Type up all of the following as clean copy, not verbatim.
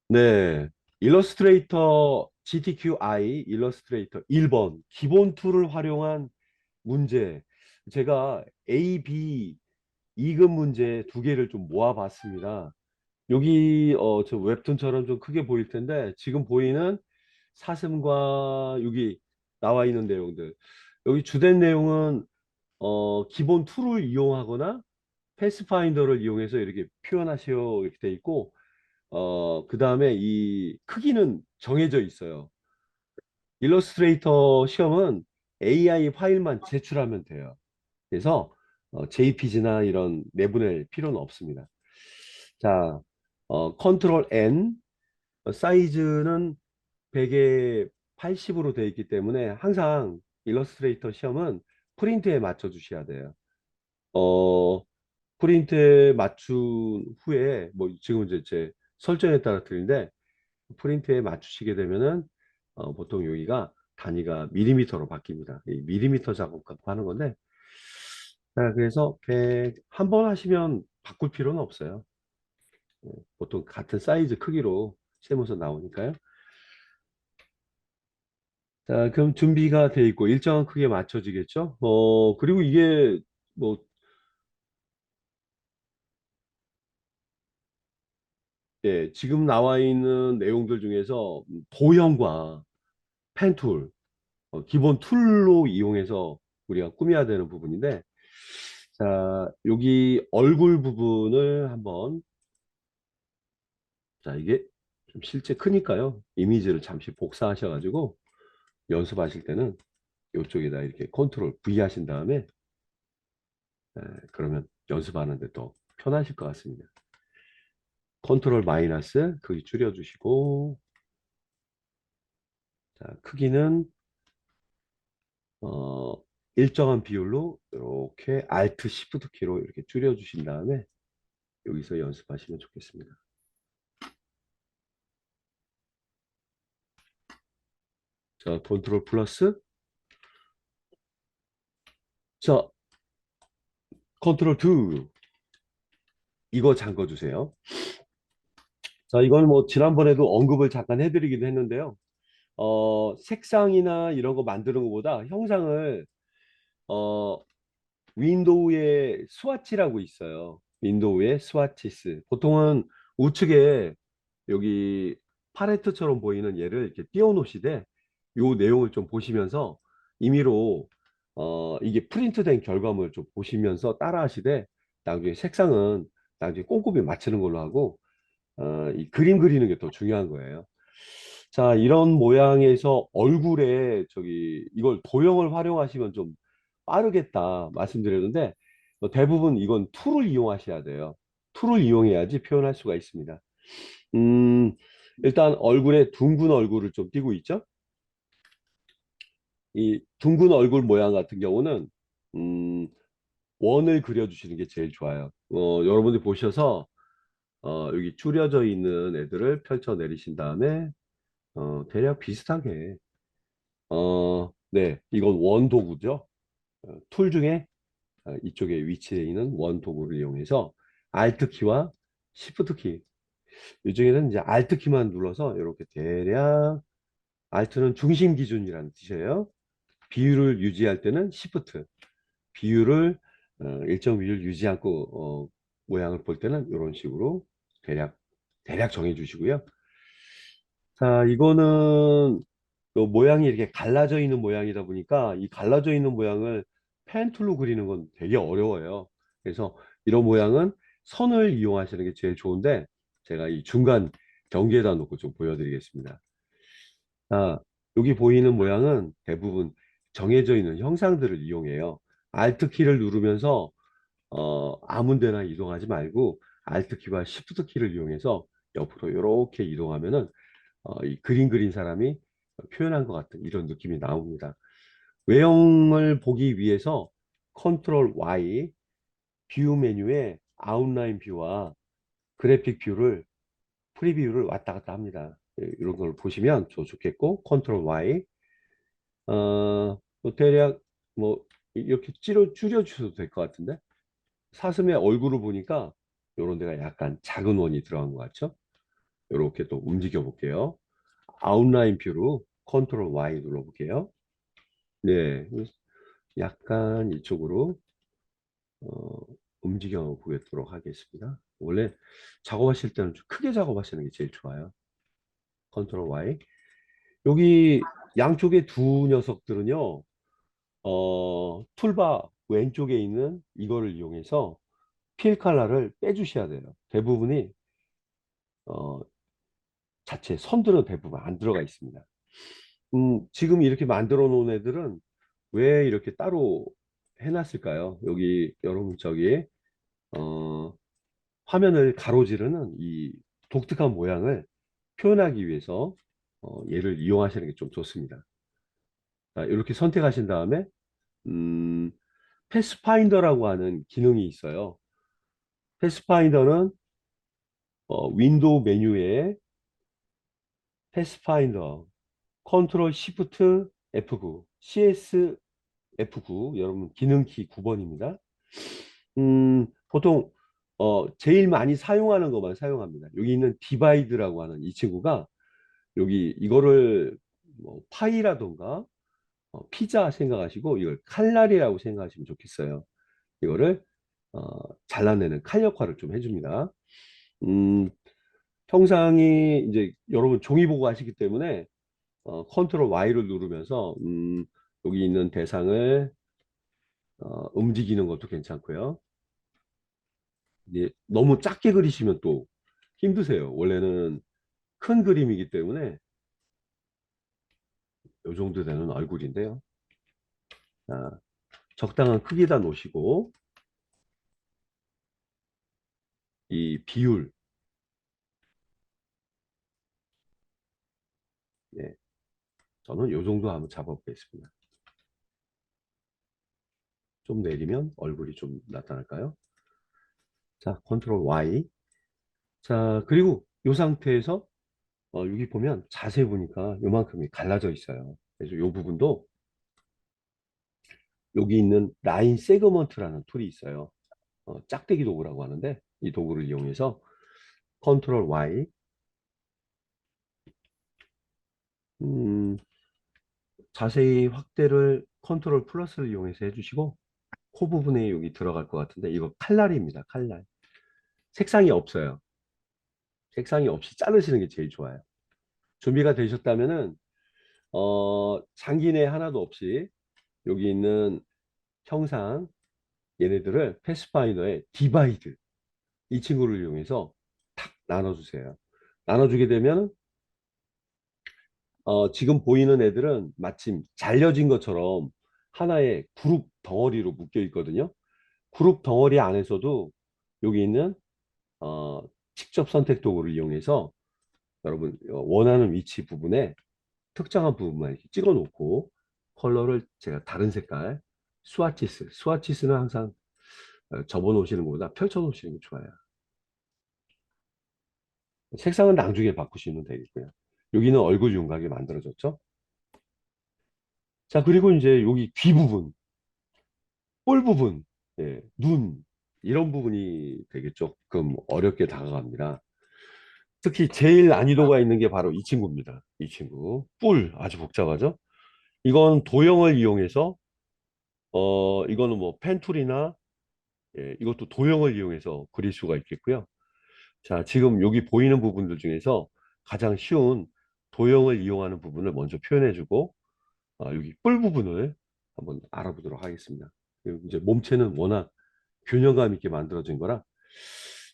네. 일러스트레이터 GTQI 일러스트레이터 1번 기본 툴을 활용한 문제. 제가 A, B 2급 문제 두 개를 좀 모아봤습니다. 여기 저 웹툰처럼 좀 크게 보일 텐데 지금 보이는 사슴과 여기 나와 있는 내용들. 여기 주된 내용은 기본 툴을 이용하거나 패스파인더를 이용해서 이렇게 표현하시오 이렇게 돼 있고 그 다음에 이 크기는 정해져 있어요. 일러스트레이터 시험은 AI 파일만 제출하면 돼요. 그래서 JPG나 이런 내보낼 필요는 없습니다. 자, 컨트롤 N 사이즈는 100에 80으로 되어 있기 때문에 항상 일러스트레이터 시험은 프린트에 맞춰 주셔야 돼요. 어, 프린트에 맞춘 후에 뭐 지금 이제 제 설정에 따라 틀린데 프린트에 맞추시게 되면은 보통 여기가 단위가 밀리미터로 바뀝니다. 이 밀리미터 작업 갖고 하는 건데 자, 그래서 100 한 번 하시면 바꿀 필요는 없어요. 보통 같은 사이즈 크기로 세무서 나오니까요. 자, 그럼 준비가 돼 있고 일정한 크기에 맞춰지겠죠? 그리고 이게 뭐 예, 지금 나와 있는 내용들 중에서 도형과 펜툴, 기본 툴로 이용해서 우리가 꾸며야 되는 부분인데 자, 여기 얼굴 부분을 한번 자, 이게 좀 실제 크니까요. 이미지를 잠시 복사하셔가지고 연습하실 때는 이쪽에다 이렇게 컨트롤 V 하신 다음에 그러면 연습하는데 더 편하실 것 같습니다. 컨트롤 마이너스 크기 줄여주시고 자, 크기는 어, 일정한 비율로 이렇게 Alt Shift 키로 이렇게 줄여주신 다음에 여기서 연습하시면 좋겠습니다. 자, 컨트롤 플러스 자, 컨트롤 2 이거 잠궈 주세요. 자, 이건 뭐 지난번에도 언급을 잠깐 해드리기도 했는데요. 색상이나 이런 거 만드는 것보다 형상을 어, 윈도우에 스와치라고 있어요. 윈도우에 스와치스. 보통은 우측에 여기 팔레트처럼 보이는 얘를 이렇게 띄워 놓으시되 요 내용을 좀 보시면서 임의로 이게 프린트된 결과물을 좀 보시면서 따라 하시되 나중에 색상은 나중에 꼼꼼히 맞추는 걸로 하고 이 그림 그리는 게 더 중요한 거예요. 자, 이런 모양에서 얼굴에 저기 이걸 도형을 활용하시면 좀 빠르겠다 말씀드렸는데 대부분 이건 툴을 이용하셔야 돼요. 툴을 이용해야지 표현할 수가 있습니다. 음, 일단 얼굴에 둥근 얼굴을 좀 띄고 있죠? 이 둥근 얼굴 모양 같은 경우는 음, 원을 그려주시는 게 제일 좋아요. 여러분들이 보셔서 여기 줄여져 있는 애들을 펼쳐 내리신 다음에 대략 비슷하게 네, 이건 원 도구죠. 툴 중에 이쪽에 위치해 있는 원 도구를 이용해서 Alt 키와 Shift 키. 이 중에는 이제 Alt 키만 눌러서 이렇게 대략 Alt는 중심 기준이라는 뜻이에요. 비율을 유지할 때는 Shift. 비율을 일정 비율 유지 않고 모양을 볼 때는 이런 식으로 대략 정해 주시고요. 자, 이거는 또 모양이 이렇게 갈라져 있는 모양이다 보니까 이 갈라져 있는 모양을 펜 툴로 그리는 건 되게 어려워요. 그래서 이런 모양은 선을 이용하시는 게 제일 좋은데 제가 이 중간 경계에다 놓고 좀 보여드리겠습니다. 자, 여기 보이는 모양은 대부분 정해져 있는 형상들을 이용해요. Alt 키를 누르면서 아무 데나 이동하지 말고 Alt 키와 Shift 키를 이용해서 옆으로 이렇게 이동하면은 이 그림 그린 사람이 표현한 것 같은 이런 느낌이 나옵니다. 외형을 보기 위해서 컨트롤 Y 뷰 메뉴에 아웃라인 뷰와 그래픽 뷰를 프리뷰를 왔다 갔다 합니다. 이런 걸 보시면 좋겠고 컨트롤 Y 뭐 대략 뭐 이렇게 줄여 주셔도 될 것 같은데 사슴의 얼굴을 보니까 이런 데가 약간 작은 원이 들어간 것 같죠? 이렇게 또 움직여 볼게요. 아웃라인 뷰로 컨트롤 Y 눌러볼게요. 네, 약간 이쪽으로 어, 움직여 보도록 하겠습니다. 원래 작업하실 때는 좀 크게 작업하시는 게 제일 좋아요. 컨트롤 Y. 여기 양쪽에 두 녀석들은요, 툴바 왼쪽에 있는 이거를 이용해서 필 컬러를 빼주셔야 돼요. 대부분이 어, 자체 선들은 대부분 안 들어가 있습니다. 지금 이렇게 만들어 놓은 애들은 왜 이렇게 따로 해놨을까요? 여기 여러분 저기 어, 화면을 가로지르는 이 독특한 모양을 표현하기 위해서 얘를 이용하시는 게 좀 좋습니다. 자, 이렇게 선택하신 다음에 음, 패스파인더라고 하는 기능이 있어요. 패스파인더는 윈도우 메뉴에 패스파인더 컨트롤 시프트 F9 CS F9 여러분 기능키 9번입니다. 보통 제일 많이 사용하는 것만 사용합니다. 여기 있는 디바이드라고 하는 이 친구가 여기 이거를 뭐 파이라던가 피자 생각하시고 이걸 칼날이라고 생각하시면 좋겠어요. 이거를 어, 잘라내는 칼 역할을 좀 해줍니다. 음, 형상이 이제 여러분 종이 보고 하시기 때문에 컨트롤 Y를 누르면서 여기 있는 대상을 움직이는 것도 괜찮고요. 이제 너무 작게 그리시면 또 힘드세요. 원래는 큰 그림이기 때문에 이 정도 되는 얼굴인데요. 자, 적당한 크기다 놓으시고 이 비율, 네, 저는 이 정도 한번 잡아보겠습니다. 좀 내리면 얼굴이 좀 나타날까요? 자, 컨트롤 Y. 자, 그리고 이 상태에서 여기 보면 자세히 보니까 요만큼이 갈라져 있어요. 그래서 이 부분도 여기 있는 라인 세그먼트라는 툴이 있어요. 짝대기 도구라고 하는데 이 도구를 이용해서 컨트롤 Y 음, 자세히 확대를 컨트롤 플러스를 이용해서 해주시고 코 부분에 여기 들어갈 것 같은데 이거 칼날입니다. 칼날. 색상이 없어요. 색상이 없이 자르시는 게 제일 좋아요. 준비가 되셨다면은 장기내 하나도 없이 여기 있는 형상 얘네들을 패스파이너의 디바이드 이 친구를 이용해서 탁 나눠주세요. 나눠주게 되면 지금 보이는 애들은 마침 잘려진 것처럼 하나의 그룹 덩어리로 묶여 있거든요. 그룹 덩어리 안에서도 여기 있는 어, 직접 선택 도구를 이용해서 여러분 원하는 위치 부분에 특정한 부분만 이렇게 찍어 놓고 컬러를 제가 다른 색깔 스와치스는 항상 접어 놓으시는 것보다 펼쳐 놓으시는 게 좋아요. 색상은 나중에 바꾸시면 되겠고요. 여기는 얼굴 윤곽이 만들어졌죠. 자, 그리고 이제 여기 귀 부분, 볼 부분, 예, 눈 이런 부분이 되게 조금 어렵게 다가갑니다. 특히 제일 난이도가 있는 게 바로 이 친구입니다. 이 친구. 뿔 아주 복잡하죠? 이건 도형을 이용해서 이거는 뭐 펜툴이나 예, 이것도 도형을 이용해서 그릴 수가 있겠고요. 자, 지금 여기 보이는 부분들 중에서 가장 쉬운 도형을 이용하는 부분을 먼저 표현해주고 여기 뿔 부분을 한번 알아보도록 하겠습니다. 그리고 이제 몸체는 워낙 균형감 있게 만들어진 거라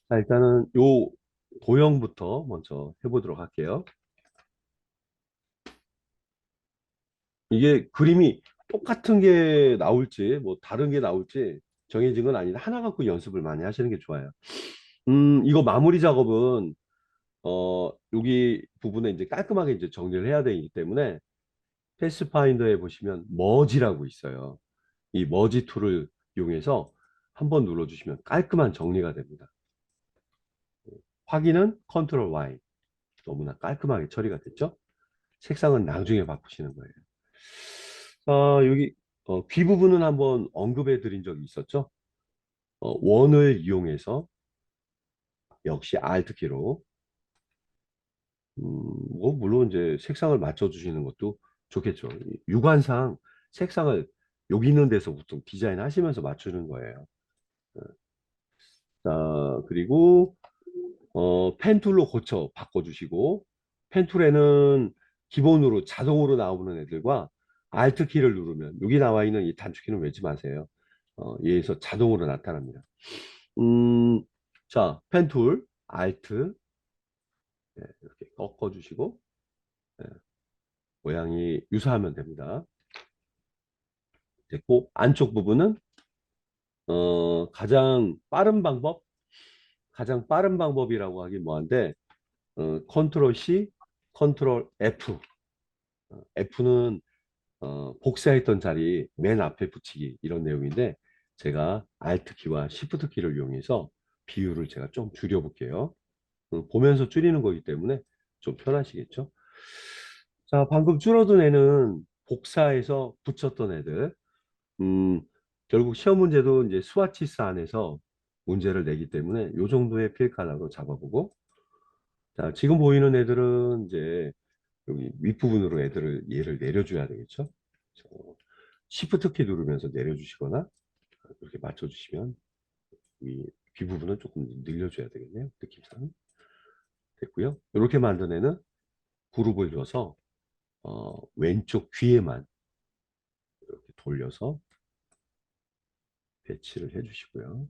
자, 일단은 요 도형부터 먼저 해보도록 할게요. 이게 그림이 똑같은 게 나올지 뭐 다른 게 나올지 정해진 건 아닌데 하나 갖고 연습을 많이 하시는 게 좋아요. 이거 마무리 작업은 여기 부분에 이제 깔끔하게 이제 정리를 해야 되기 때문에 패스파인더에 보시면 머지라고 있어요. 이 머지 툴을 이용해서 한번 눌러주시면 깔끔한 정리가 됩니다. 확인은 컨트롤 Y. 너무나 깔끔하게 처리가 됐죠? 색상은 나중에 바꾸시는 거예요. 여기 귀 부분은 한번 언급해 드린 적이 있었죠? 원을 이용해서 역시 Alt 키로 뭐 물론 이제 색상을 맞춰주시는 것도 좋겠죠. 육안상 색상을 여기 있는 데서 보통 디자인 하시면서 맞추는 거예요. 자, 그리고 펜 툴로 고쳐 바꿔주시고, 펜 툴에는 기본으로 자동으로 나오는 애들과 Alt 키를 누르면 여기 나와 있는 이 단축키는 외지 마세요. 얘에서 자동으로 나타납니다. 음, 자, 펜 툴, Alt 이렇게 꺾어주시고, 예, 모양이 유사하면 됩니다. 됐고, 안쪽 부분은 가장 빠른 방법이라고 하긴 뭐한데, 컨트롤 C, 컨트롤 F. F는 복사했던 자리 맨 앞에 붙이기 이런 내용인데, 제가 Alt 키와 Shift 키를 이용해서 비율을 제가 좀 줄여 볼게요. 보면서 줄이는 거기 때문에 좀 편하시겠죠? 자, 방금 줄어든 애는 복사해서 붙였던 애들. 음, 결국 시험 문제도 이제 스와치스 안에서 문제를 내기 때문에 이 정도의 필카라로 잡아보고, 자, 지금 보이는 애들은 이제 여기 윗부분으로 얘를 내려줘야 되겠죠? 시프트 키 누르면서 내려주시거나 이렇게 맞춰주시면 이 뒷부분은 조금 늘려줘야 되겠네요. 느낌상. 됐고요. 이렇게 만든 애는 그룹을 줘서 왼쪽 귀에만 이렇게 돌려서 배치를 해주시고요.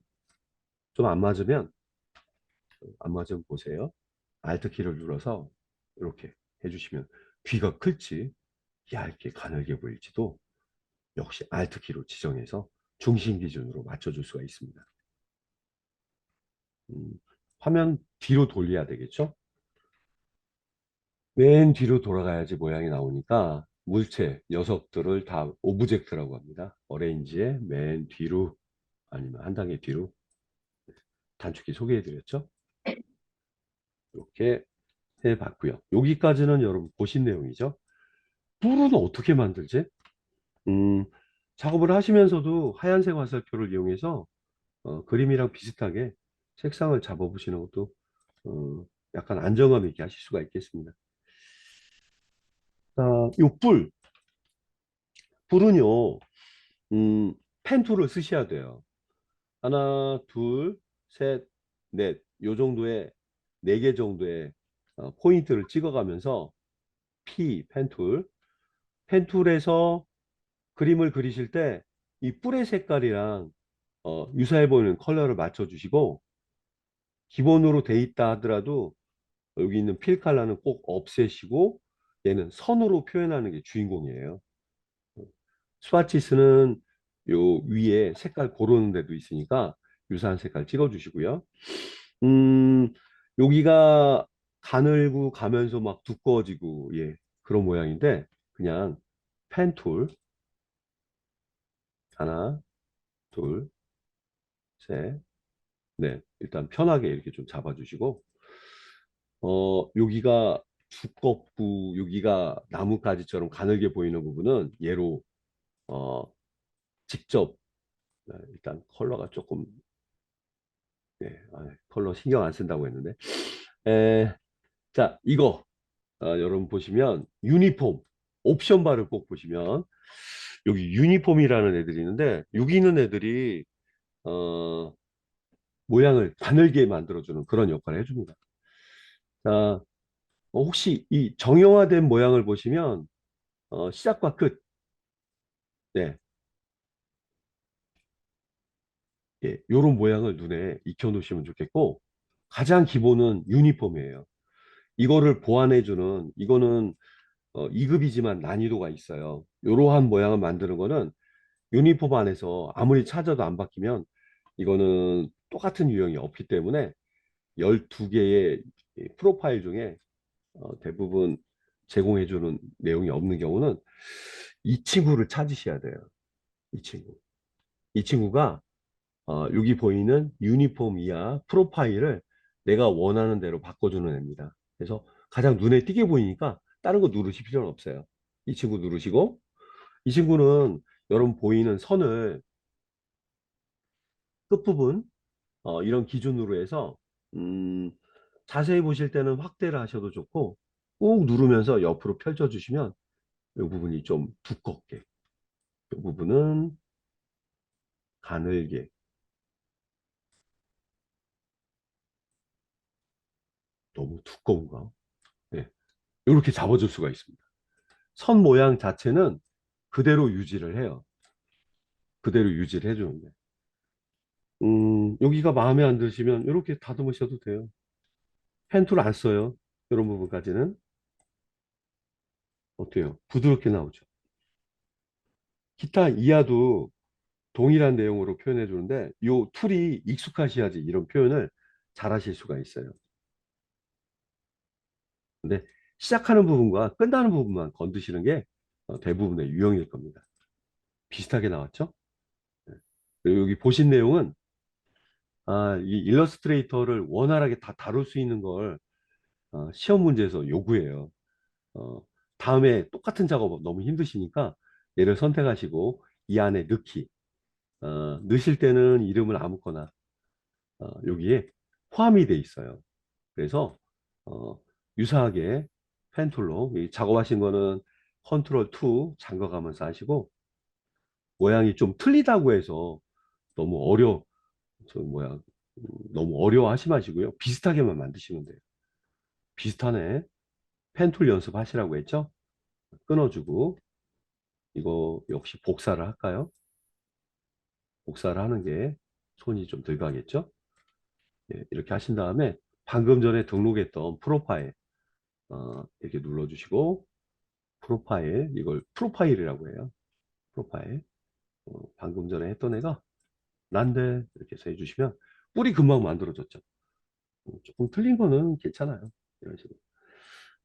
좀 안 맞으면 보세요. Alt 키를 눌러서 이렇게 해주시면 귀가 클지 얇게 가늘게 보일지도 역시 Alt 키로 지정해서 중심 기준으로 맞춰줄 수가 있습니다. 음, 화면 뒤로 돌려야 되겠죠? 맨 뒤로 돌아가야지 모양이 나오니까 물체, 녀석들을 다 오브젝트라고 합니다. 어레인지의 맨 뒤로 아니면 한 단계 뒤로 단축키 소개해드렸죠? 이렇게 해봤고요. 여기까지는 여러분 보신 내용이죠. 뿔은 어떻게 만들지? 음, 작업을 하시면서도 하얀색 화살표를 이용해서 그림이랑 비슷하게 색상을 잡아보시는 것도 약간 안정감 있게 하실 수가 있겠습니다. 자, 요 뿔은요, 펜 툴을 쓰셔야 돼요. 하나, 둘, 셋, 넷, 요 정도의, 네 개 정도의 포인트를 찍어가면서 펜툴에서 그림을 그리실 때 이 뿔의 색깔이랑 유사해 보이는 컬러를 맞춰주시고, 기본으로 돼 있다 하더라도 여기 있는 필 컬러는 꼭 없애시고 얘는 선으로 표현하는 게 주인공이에요. 스와치스는 요 위에 색깔 고르는 데도 있으니까 유사한 색깔 찍어 주시고요. 음, 여기가 가늘고 가면서 막 두꺼워지고 예, 그런 모양인데 그냥 펜 툴 하나, 둘, 셋, 네, 일단 편하게 이렇게 좀 잡아주시고 여기가 두껍고 여기가 나뭇가지처럼 가늘게 보이는 부분은 얘로 어, 직접 일단 컬러가 조금 네, 컬러 신경 안 쓴다고 했는데 에, 자 이거 여러분 보시면 유니폼 옵션 바를 꼭 보시면 여기 유니폼이라는 애들이 있는데 여기 있는 애들이 어, 모양을 가늘게 만들어주는 그런 역할을 해줍니다. 자 혹시 이 정형화된 모양을 보시면 시작과 끝 네, 예, 요런 모양을 눈에 익혀 놓으시면 좋겠고 가장 기본은 유니폼이에요. 이거를 보완해주는 이거는 2급이지만 난이도가 있어요. 이러한 모양을 만드는 거는 유니폼 안에서 아무리 찾아도 안 바뀌면 이거는 똑같은 유형이 없기 때문에 12개의 프로파일 중에 대부분 제공해주는 내용이 없는 경우는 이 친구를 찾으셔야 돼요. 이 친구. 이 친구가 여기 보이는 유니폼 이하 프로파일을 내가 원하는 대로 바꿔주는 애입니다. 그래서 가장 눈에 띄게 보이니까 다른 거 누르실 필요는 없어요. 이 친구 누르시고 이 친구는 여러분 보이는 선을 끝부분 이런 기준으로 해서 음, 자세히 보실 때는 확대를 하셔도 좋고 꾹 누르면서 옆으로 펼쳐주시면 이 부분이 좀 두껍게, 이 부분은 가늘게, 너무 두꺼운가? 네, 이렇게 잡아줄 수가 있습니다. 선 모양 자체는 그대로 유지를 해요. 그대로 유지를 해주는데. 여기가 마음에 안 드시면 이렇게 다듬으셔도 돼요. 펜툴 안 써요. 이런 부분까지는. 어때요? 부드럽게 나오죠. 기타 이하도 동일한 내용으로 표현해 주는데 요 툴이 익숙하셔야지 이런 표현을 잘 하실 수가 있어요. 근데 시작하는 부분과 끝나는 부분만 건드시는 게 대부분의 유형일 겁니다. 비슷하게 나왔죠? 네. 그리고 여기 보신 내용은 이 일러스트레이터를 원활하게 다 다룰 수 있는 걸 시험 문제에서 요구해요. 어, 다음에 똑같은 작업 너무 힘드시니까 얘를 선택하시고 이 안에 넣기. 넣으실 때는 이름을 아무거나 여기에 포함이 돼 있어요. 그래서 어, 유사하게 펜툴로 이 작업하신 거는 컨트롤 2 잠궈가면서 하시고 모양이 좀 틀리다고 해서 너무 저 뭐야 너무 어려워하지 마시고요. 비슷하게만 만드시면 돼요. 비슷하네. 펜툴 연습하시라고 했죠? 끊어주고 이거 역시 복사를 할까요? 복사를 하는 게 손이 좀 덜 가겠죠? 예, 이렇게 하신 다음에 방금 전에 등록했던 프로파일 이렇게 눌러주시고 프로파일 이걸 프로파일이라고 해요. 프로파일 방금 전에 했던 애가 난데 이렇게 해서 해주시면 뿔이 금방 만들어졌죠. 조금 틀린 거는 괜찮아요. 이런 식으로.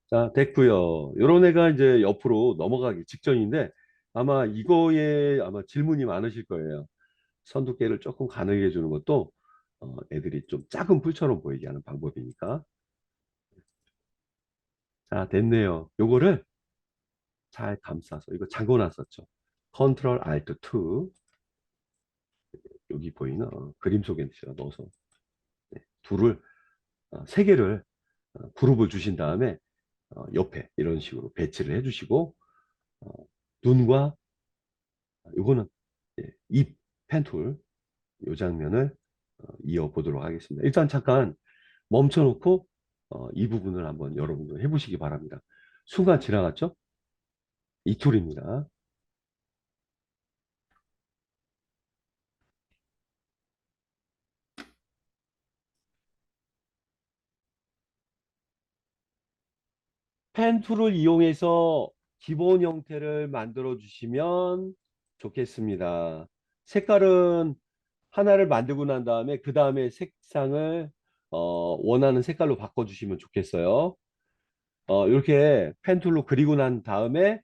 자, 됐고요. 요런 애가 이제 옆으로 넘어가기 직전인데 아마 이거에 아마 질문이 많으실 거예요. 선두께를 조금 가늘게 해주는 것도 애들이 좀 작은 풀처럼 보이게 하는 방법이니까. 자, 됐네요. 요거를 잘 감싸서 이거 잠궈 놨었죠. 컨트롤 알트 2 여기 보이는 그림 속에 제가 넣어서 네, 둘을 세 개를 그룹을 주신 다음에 옆에 이런 식으로 배치를 해주시고 어, 눈과 요거는 입 펜툴 이 장면을 이어보도록 하겠습니다. 일단 잠깐 멈춰놓고 이 부분을 한번 여러분들 해보시기 바랍니다. 순간 지나갔죠? 이 툴입니다. 펜 툴을 이용해서 기본 형태를 만들어 주시면 좋겠습니다. 색깔은 하나를 만들고 난 다음에 그 다음에 색상을 원하는 색깔로 바꿔 주시면 좋겠어요. 이렇게 펜 툴로 그리고 난 다음에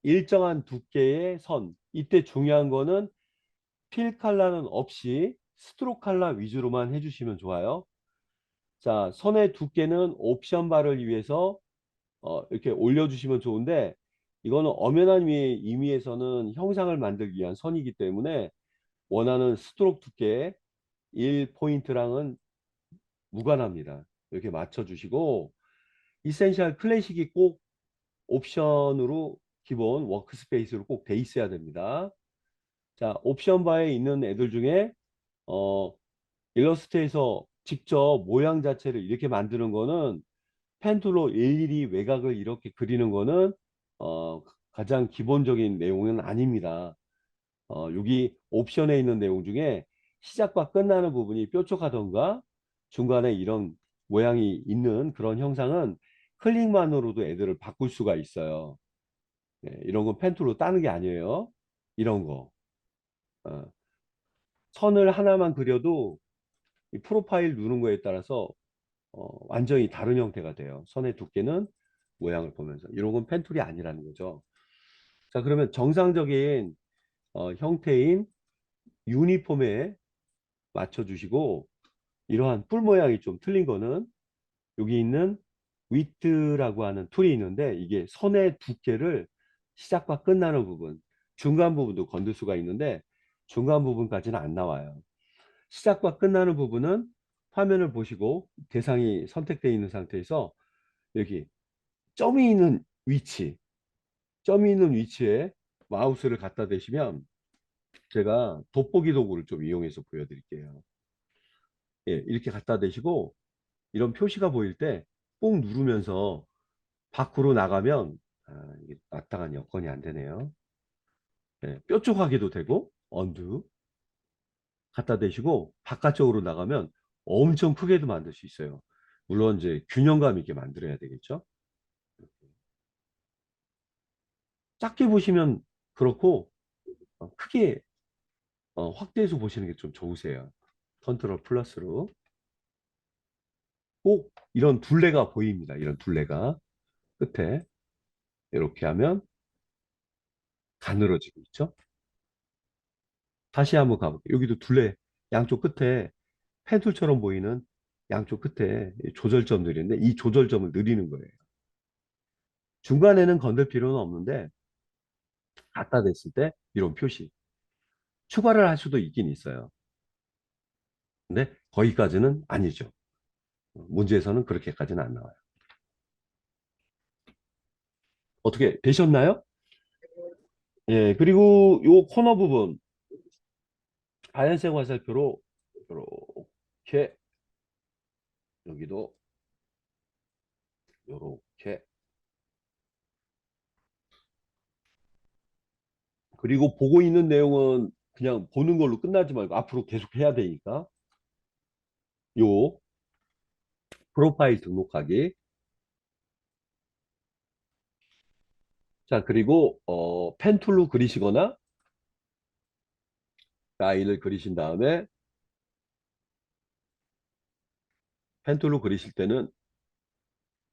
일정한 두께의 선, 이때 중요한 거는 필 컬러는 없이 스트로크 컬러 위주로만 해주시면 좋아요. 자, 선의 두께는 옵션 바를 위해서 이렇게 올려주시면 좋은데 이거는 엄연한 의미에서는 형상을 만들기 위한 선이기 때문에 원하는 스트로크 두께 1포인트랑은 무관합니다. 이렇게 맞춰주시고 이센셜 클래식이 꼭 옵션으로 기본 워크스페이스로 꼭 돼 있어야 됩니다. 자, 옵션 바에 있는 애들 중에 어, 일러스트에서 직접 모양 자체를 이렇게 만드는 거는 펜툴로 일일이 외곽을 이렇게 그리는 거는 어, 가장 기본적인 내용은 아닙니다. 여기 옵션에 있는 내용 중에 시작과 끝나는 부분이 뾰족하던가 중간에 이런 모양이 있는 그런 형상은 클릭만으로도 애들을 바꿀 수가 있어요. 네, 이런 건 펜툴로 따는 게 아니에요. 이런 거. 어, 선을 하나만 그려도 이 프로파일 누른 거에 따라서 완전히 다른 형태가 돼요. 선의 두께는 모양을 보면서. 이런 건 펜툴이 아니라는 거죠. 자, 그러면 정상적인 형태인 유니폼에 맞춰주시고 이러한 뿔 모양이 좀 틀린 거는 여기 있는 위트라고 하는 툴이 있는데 이게 선의 두께를 시작과 끝나는 부분, 중간 부분도 건들 수가 있는데 중간 부분까지는 안 나와요. 시작과 끝나는 부분은 화면을 보시고 대상이 선택되어 있는 상태에서 여기 점이 있는 위치, 점이 있는 위치에 마우스를 갖다 대시면 제가 돋보기 도구를 좀 이용해서 보여드릴게요. 예, 이렇게 갖다 대시고 이런 표시가 보일 때 꾹 누르면서 밖으로 나가면 이게 마땅한 여건이 안 되네요. 예, 뾰족하게도 되고 언두 갖다 대시고 바깥쪽으로 나가면 엄청 크게도 만들 수 있어요. 물론 이제 균형감 있게 만들어야 되겠죠. 작게 보시면 그렇고 크게 확대해서 보시는 게 좀 좋으세요. 컨트롤 플러스로 꼭 이런 둘레가 보입니다. 이런 둘레가 끝에 이렇게 하면 가늘어지고 있죠. 다시 한번 가볼게요. 여기도 둘레 양쪽 끝에 펜툴처럼 보이는 양쪽 끝에 조절점들이 있는데 이 조절점을 느리는 거예요. 중간에는 건들 필요는 없는데 갖다 댔을 때 이런 표시 추가를 할 수도 있긴 있어요. 근데 거기까지는 아니죠. 문제에서는 그렇게까지는 안 나와요. 어떻게 되셨나요? 예, 그리고 요 코너 부분 하얀색 화살표로 이렇게 여기도 이렇게 그리고 보고 있는 내용은 그냥 보는 걸로 끝나지 말고 앞으로 계속 해야 되니까 요 프로파일 등록하기 자 그리고 펜 툴로 그리시거나 라인을 그리신 다음에 펜 툴로 그리실 때는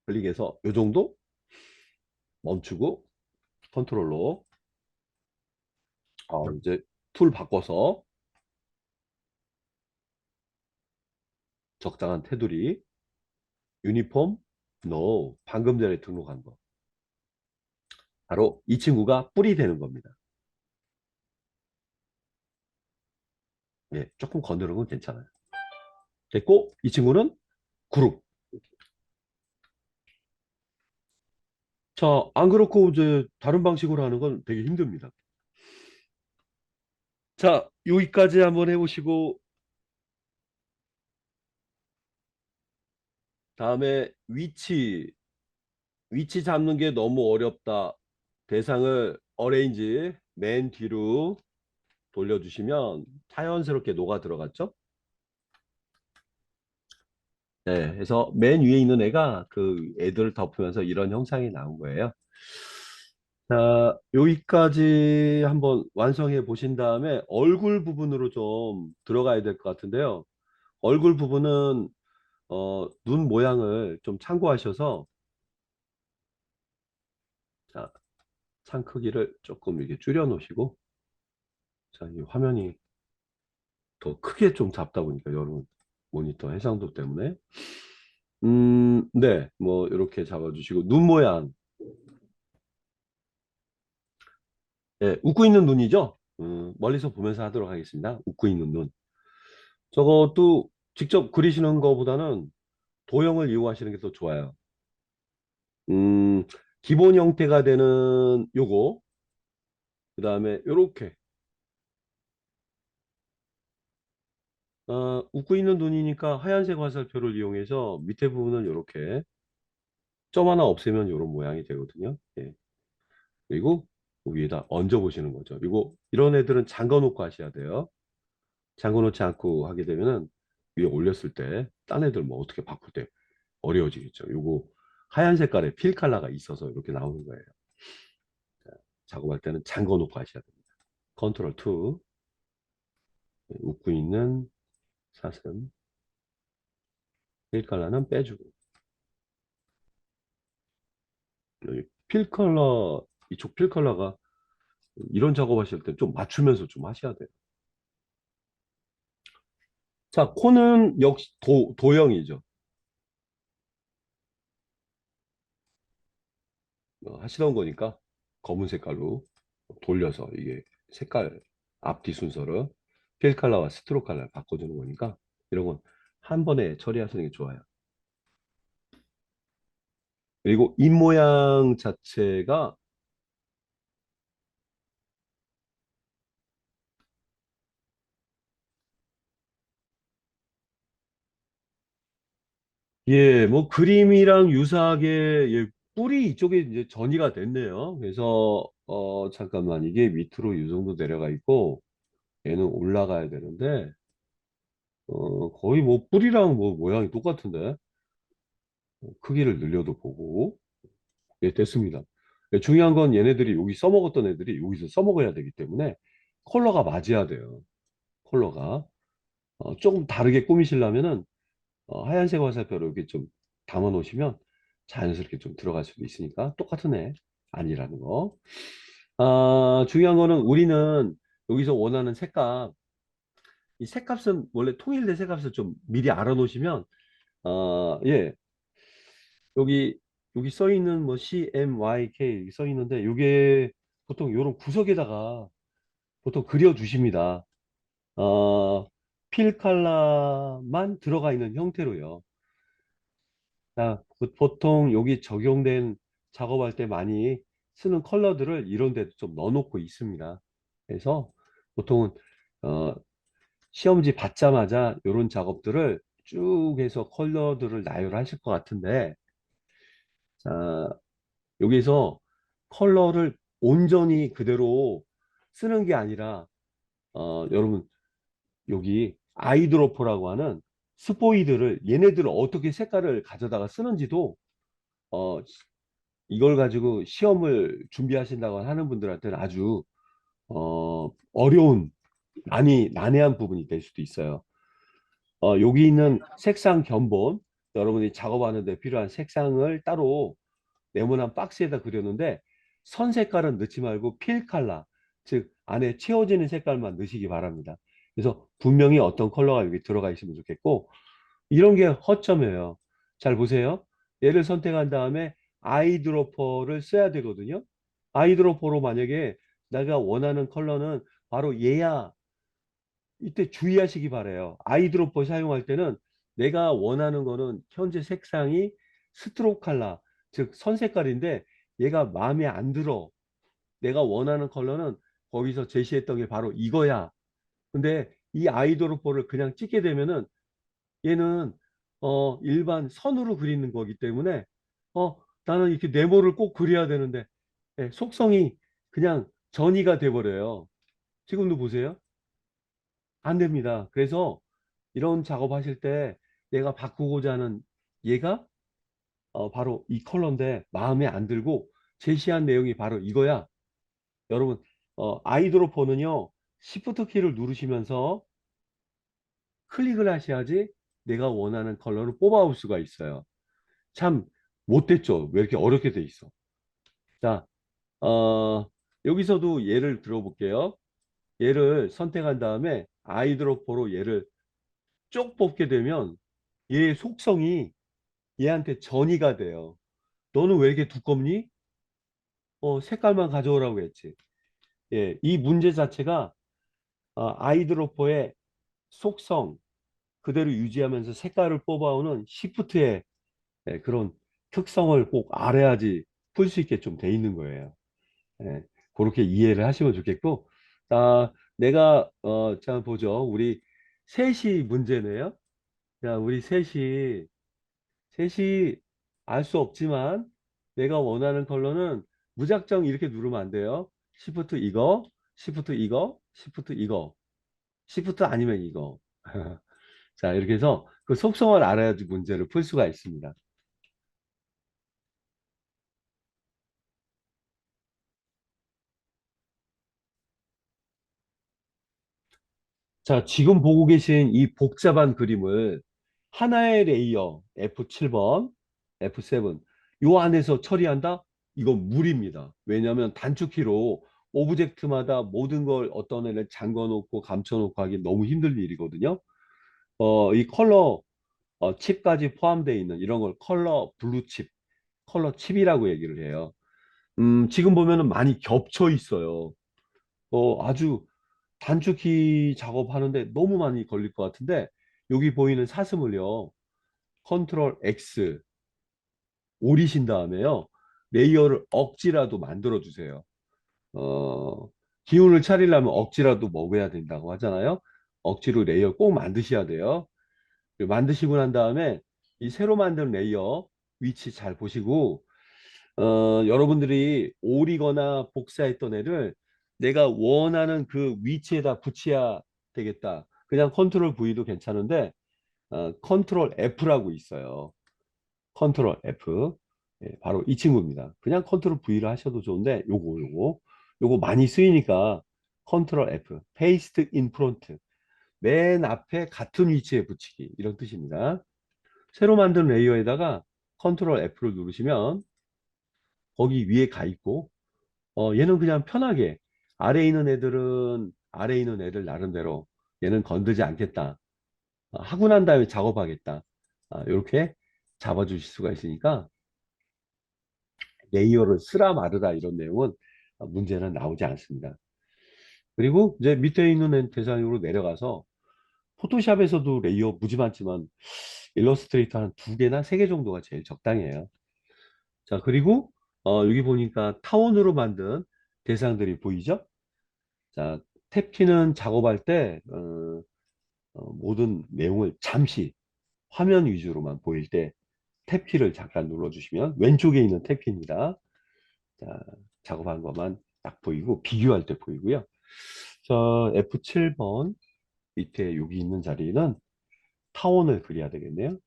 클릭해서 요 정도 멈추고 컨트롤로 이제 툴 바꿔서 적당한 테두리 유니폼 no 방금 전에 등록한 거 바로 이 친구가 뿔이 되는 겁니다. 예, 조금 건드는 건 괜찮아요. 됐고 이 친구는 그룹. 자, 안 그렇고 이제 다른 방식으로 하는 건 되게 힘듭니다. 자, 여기까지 한번 해보시고 다음에 위치 잡는 게 너무 어렵다. 대상을 어레인지 맨 뒤로 돌려주시면 자연스럽게 녹아 들어갔죠? 네, 그래서 맨 위에 있는 애가 그 애들을 덮으면서 이런 형상이 나온 거예요. 자, 여기까지 한번 완성해 보신 다음에 얼굴 부분으로 좀 들어가야 될 것 같은데요. 얼굴 부분은 눈 모양을 좀 참고하셔서 자, 창 크기를 조금 이렇게 줄여 놓으시고 자, 이 화면이 더 크게 좀 잡다 보니까 여러분 모니터 해상도 때문에 네, 뭐 이렇게 잡아주시고 눈 모양 예, 웃고 있는 눈이죠? 멀리서 보면서 하도록 하겠습니다. 웃고 있는 눈. 저것도 직접 그리시는 것보다는 도형을 이용하시는 게 더 좋아요. 음, 기본 형태가 되는 요거, 그 다음에 요렇게 웃고 있는 눈이니까 하얀색 화살표를 이용해서 밑에 부분을 요렇게 점 하나 없애면 요런 모양이 되거든요. 예. 그리고 위에다 얹어 보시는 거죠. 이거 이런 애들은 잠궈 놓고 하셔야 돼요. 잠궈 놓지 않고 하게 되면은 위에 올렸을 때 딴 애들 뭐 어떻게 바꿀 때 어려워지겠죠. 요거 하얀 색깔의 필 컬러가 있어서 이렇게 나오는 거예요. 작업할 때는 잠궈 놓고 하셔야 됩니다. 컨트롤 2 웃고 있는 사슴 필 컬러는 빼주고 여기 필 컬러 이쪽 필 컬러가 이런 작업하실 때 좀 맞추면서 좀 하셔야 돼요. 자, 코는 역시 도형이죠. 하시던 거니까 검은 색깔로 돌려서 이게 색깔 앞뒤 순서를 필 컬러와 스트로크 컬러를 바꿔주는 거니까 이런 건 한 번에 처리하시는 게 좋아요. 그리고 입 모양 자체가 예, 뭐 그림이랑 유사하게 예, 뿔이 이쪽에 이제 전이가 됐네요. 그래서 잠깐만 이게 밑으로 이 정도 내려가 있고 얘는 올라가야 되는데 거의 뭐 뿔이랑 뭐 모양이 똑같은데 크기를 늘려도 보고 예, 됐습니다. 예, 중요한 건 얘네들이 여기 써먹었던 애들이 여기서 써먹어야 되기 때문에 컬러가 맞아야 돼요. 컬러가 조금 다르게 꾸미시려면은 하얀색 화살표로 이렇게 좀 담아 놓으시면 자연스럽게 좀 들어갈 수도 있으니까 똑같은 애 아니라는 거. 중요한 거는 우리는 여기서 원하는 색감, 이 색값은 원래 통일된 색값을 좀 미리 알아 놓으시면 예, 여기 써 있는 뭐 CMYK 써 있는데 이게 보통 이런 구석에다가 보통 그려 주십니다. 어, 필 컬러만 들어가 있는 형태로요. 보통 여기 적용된 작업할 때 많이 쓰는 컬러들을 이런 데도 좀 넣어놓고 있습니다. 그래서 보통은 어, 시험지 받자마자 이런 작업들을 쭉 해서 컬러들을 나열하실 것 같은데 자, 여기서 컬러를 온전히 그대로 쓰는 게 아니라 여러분 여기 아이드로퍼라고 하는 스포이드를 얘네들을 어떻게 색깔을 가져다가 쓰는지도 어, 이걸 가지고 시험을 준비하신다고 하는 분들한테는 아주 어려운 난해한 부분이 될 수도 있어요. 여기 있는 색상 견본 여러분이 작업하는 데 필요한 색상을 따로 네모난 박스에다 그렸는데 선 색깔은 넣지 말고 필 컬러 즉 안에 채워지는 색깔만 넣으시기 바랍니다. 그래서 분명히 어떤 컬러가 여기 들어가 있으면 좋겠고 이런 게 허점이에요. 잘 보세요. 얘를 선택한 다음에 아이드로퍼를 써야 되거든요. 아이드로퍼로 만약에 내가 원하는 컬러는 바로 얘야. 이때 주의하시기 바래요. 아이드로퍼 사용할 때는 내가 원하는 거는 현재 색상이 스트로크 컬러, 즉 선색깔인데 얘가 마음에 안 들어. 내가 원하는 컬러는 거기서 제시했던 게 바로 이거야. 근데 이 아이드로퍼를 그냥 찍게 되면은 얘는 일반 선으로 그리는 거기 때문에 나는 이렇게 네모를 꼭 그려야 되는데 예, 속성이 그냥 전이가 돼버려요. 지금도 보세요. 안 됩니다. 그래서 이런 작업하실 때 내가 바꾸고자 하는 얘가 바로 이 컬러인데 마음에 안 들고 제시한 내용이 바로 이거야. 여러분 아이드로퍼는요 시프트 키를 누르시면서 클릭을 하셔야지 내가 원하는 컬러를 뽑아올 수가 있어요. 참 못됐죠. 왜 이렇게 어렵게 돼 있어. 자, 여기서도 예를 들어볼게요. 얘를 선택한 다음에 아이드로퍼로 얘를 쭉 뽑게 되면 얘의 속성이 얘한테 전이가 돼요. 너는 왜 이렇게 두껍니? 색깔만 가져오라고 했지. 예, 이 문제 자체가 아이드로퍼의 속성 그대로 유지하면서 색깔을 뽑아오는 시프트의 그런 특성을 꼭 알아야지 풀 수 있게 좀 돼 있는 거예요. 예, 그렇게 이해를 하시면 좋겠고, 내가, 자, 보죠. 우리 셋이 문제네요. 자, 우리 셋이 알 수 없지만, 내가 원하는 컬러는 무작정 이렇게 누르면 안 돼요. 시프트 이거, 시프트 이거, 시프트 이거, 시프트 아니면 이거. 자, 이렇게 해서 그 속성을 알아야지 문제를 풀 수가 있습니다. 자, 지금 보고 계신 이 복잡한 그림을 하나의 레이어 F7번, F7 요 안에서 처리한다? 이건 무리입니다. 왜냐하면 단축키로 오브젝트마다 모든 걸 어떤 애를 잠궈 놓고 감춰 놓고 하기 너무 힘든 일이거든요. 이 컬러 칩까지 포함되어 있는 이런 걸 컬러 블루 칩, 컬러 칩이라고 얘기를 해요. 지금 보면은 많이 겹쳐 있어요. 아주 단축키 작업하는데 너무 많이 걸릴 것 같은데 여기 보이는 사슴을요 컨트롤 X 오리신 다음에요. 레이어를 억지라도 만들어 주세요. 어, 기운을 차리려면 억지라도 먹어야 된다고 하잖아요. 억지로 레이어 꼭 만드셔야 돼요. 그리고 만드시고 난 다음에 이 새로 만든 레이어 위치 잘 보시고 여러분들이 오리거나 복사했던 애를 내가 원하는 그 위치에다 붙여야 되겠다. 그냥 컨트롤 V도 괜찮은데 컨트롤 F라고 있어요. 컨트롤 F. 예, 바로 이 친구입니다. 그냥 컨트롤 V를 하셔도 좋은데 요거 많이 쓰이니까 컨트롤 F. 페이스트 인 프론트. 맨 앞에 같은 위치에 붙이기 이런 뜻입니다. 새로 만든 레이어에다가 컨트롤 F를 누르시면 거기 위에 가 있고 얘는 그냥 편하게 아래에 있는 애들은 아래에 있는 애들 나름대로 얘는 건드지 않겠다. 하고 난 다음에 작업하겠다. 이렇게 잡아주실 수가 있으니까 레이어를 쓰라 마르라 이런 내용은 문제는 나오지 않습니다. 그리고 이제 밑에 있는 대상으로 내려가서 포토샵에서도 레이어 무지 많지만 일러스트레이터 한 두 개나 세 개 정도가 제일 적당해요. 자, 그리고 여기 보니까 타원으로 만든 대상들이 보이죠? 자, 탭키는 작업할 때 모든 내용을 잠시 화면 위주로만 보일 때 탭키를 잠깐 눌러주시면 왼쪽에 있는 탭키입니다. 자, 작업한 것만 딱 보이고 비교할 때 보이고요. 자, F7번 밑에 여기 있는 자리는 타원을 그려야 되겠네요.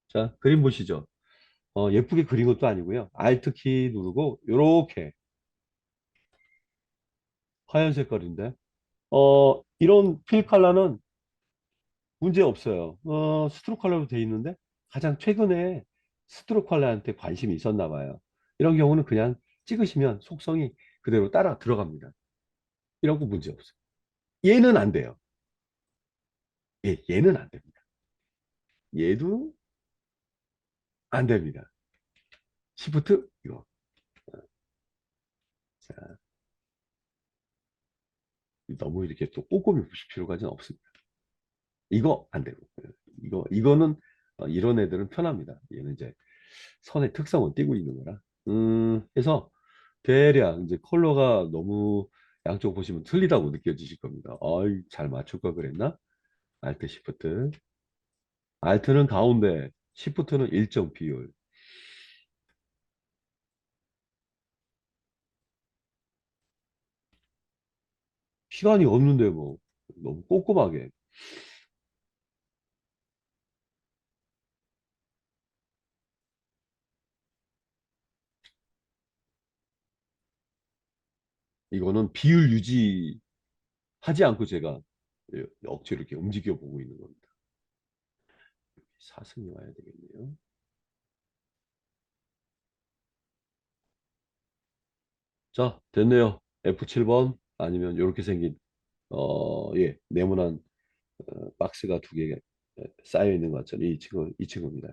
자, 그림 보시죠. 예쁘게 그린 것도 아니고요. Alt 키 누르고 요렇게 하얀 색깔인데 이런 필 컬러는 문제 없어요. 스트로크 컬러로 돼 있는데 가장 최근에 스트로크 컬러한테 관심이 있었나 봐요. 이런 경우는 그냥 찍으시면 속성이 그대로 따라 들어갑니다. 이런 거 문제 없어요. 얘는 안 돼요. 얘는 안 됩니다. 얘도 안 됩니다. 시프트 이거. 자, 너무 이렇게 또 꼼꼼히 보실 필요까지는 없습니다. 이거 안 되고 이거는 이런 애들은 편합니다. 얘는 이제 선의 특성을 띠고 있는 거라. 해서 대략 이제 컬러가 너무 양쪽 보시면 틀리다고 느껴지실 겁니다. 아이, 잘 맞출 걸 그랬나? 알트 시프트. 알트는 가운데, 시프트는 일정 비율. 시간이 없는데 뭐 너무 꼼꼼하게. 이거는 비율 유지하지 않고 제가 억지로 이렇게 움직여 보고 있는 겁니다. 사슴이 와야 되겠네요. 자, 됐네요. F7번 아니면 이렇게 생긴 네모난 박스가 두 개 쌓여 있는 것 같죠. 이 친구입니다.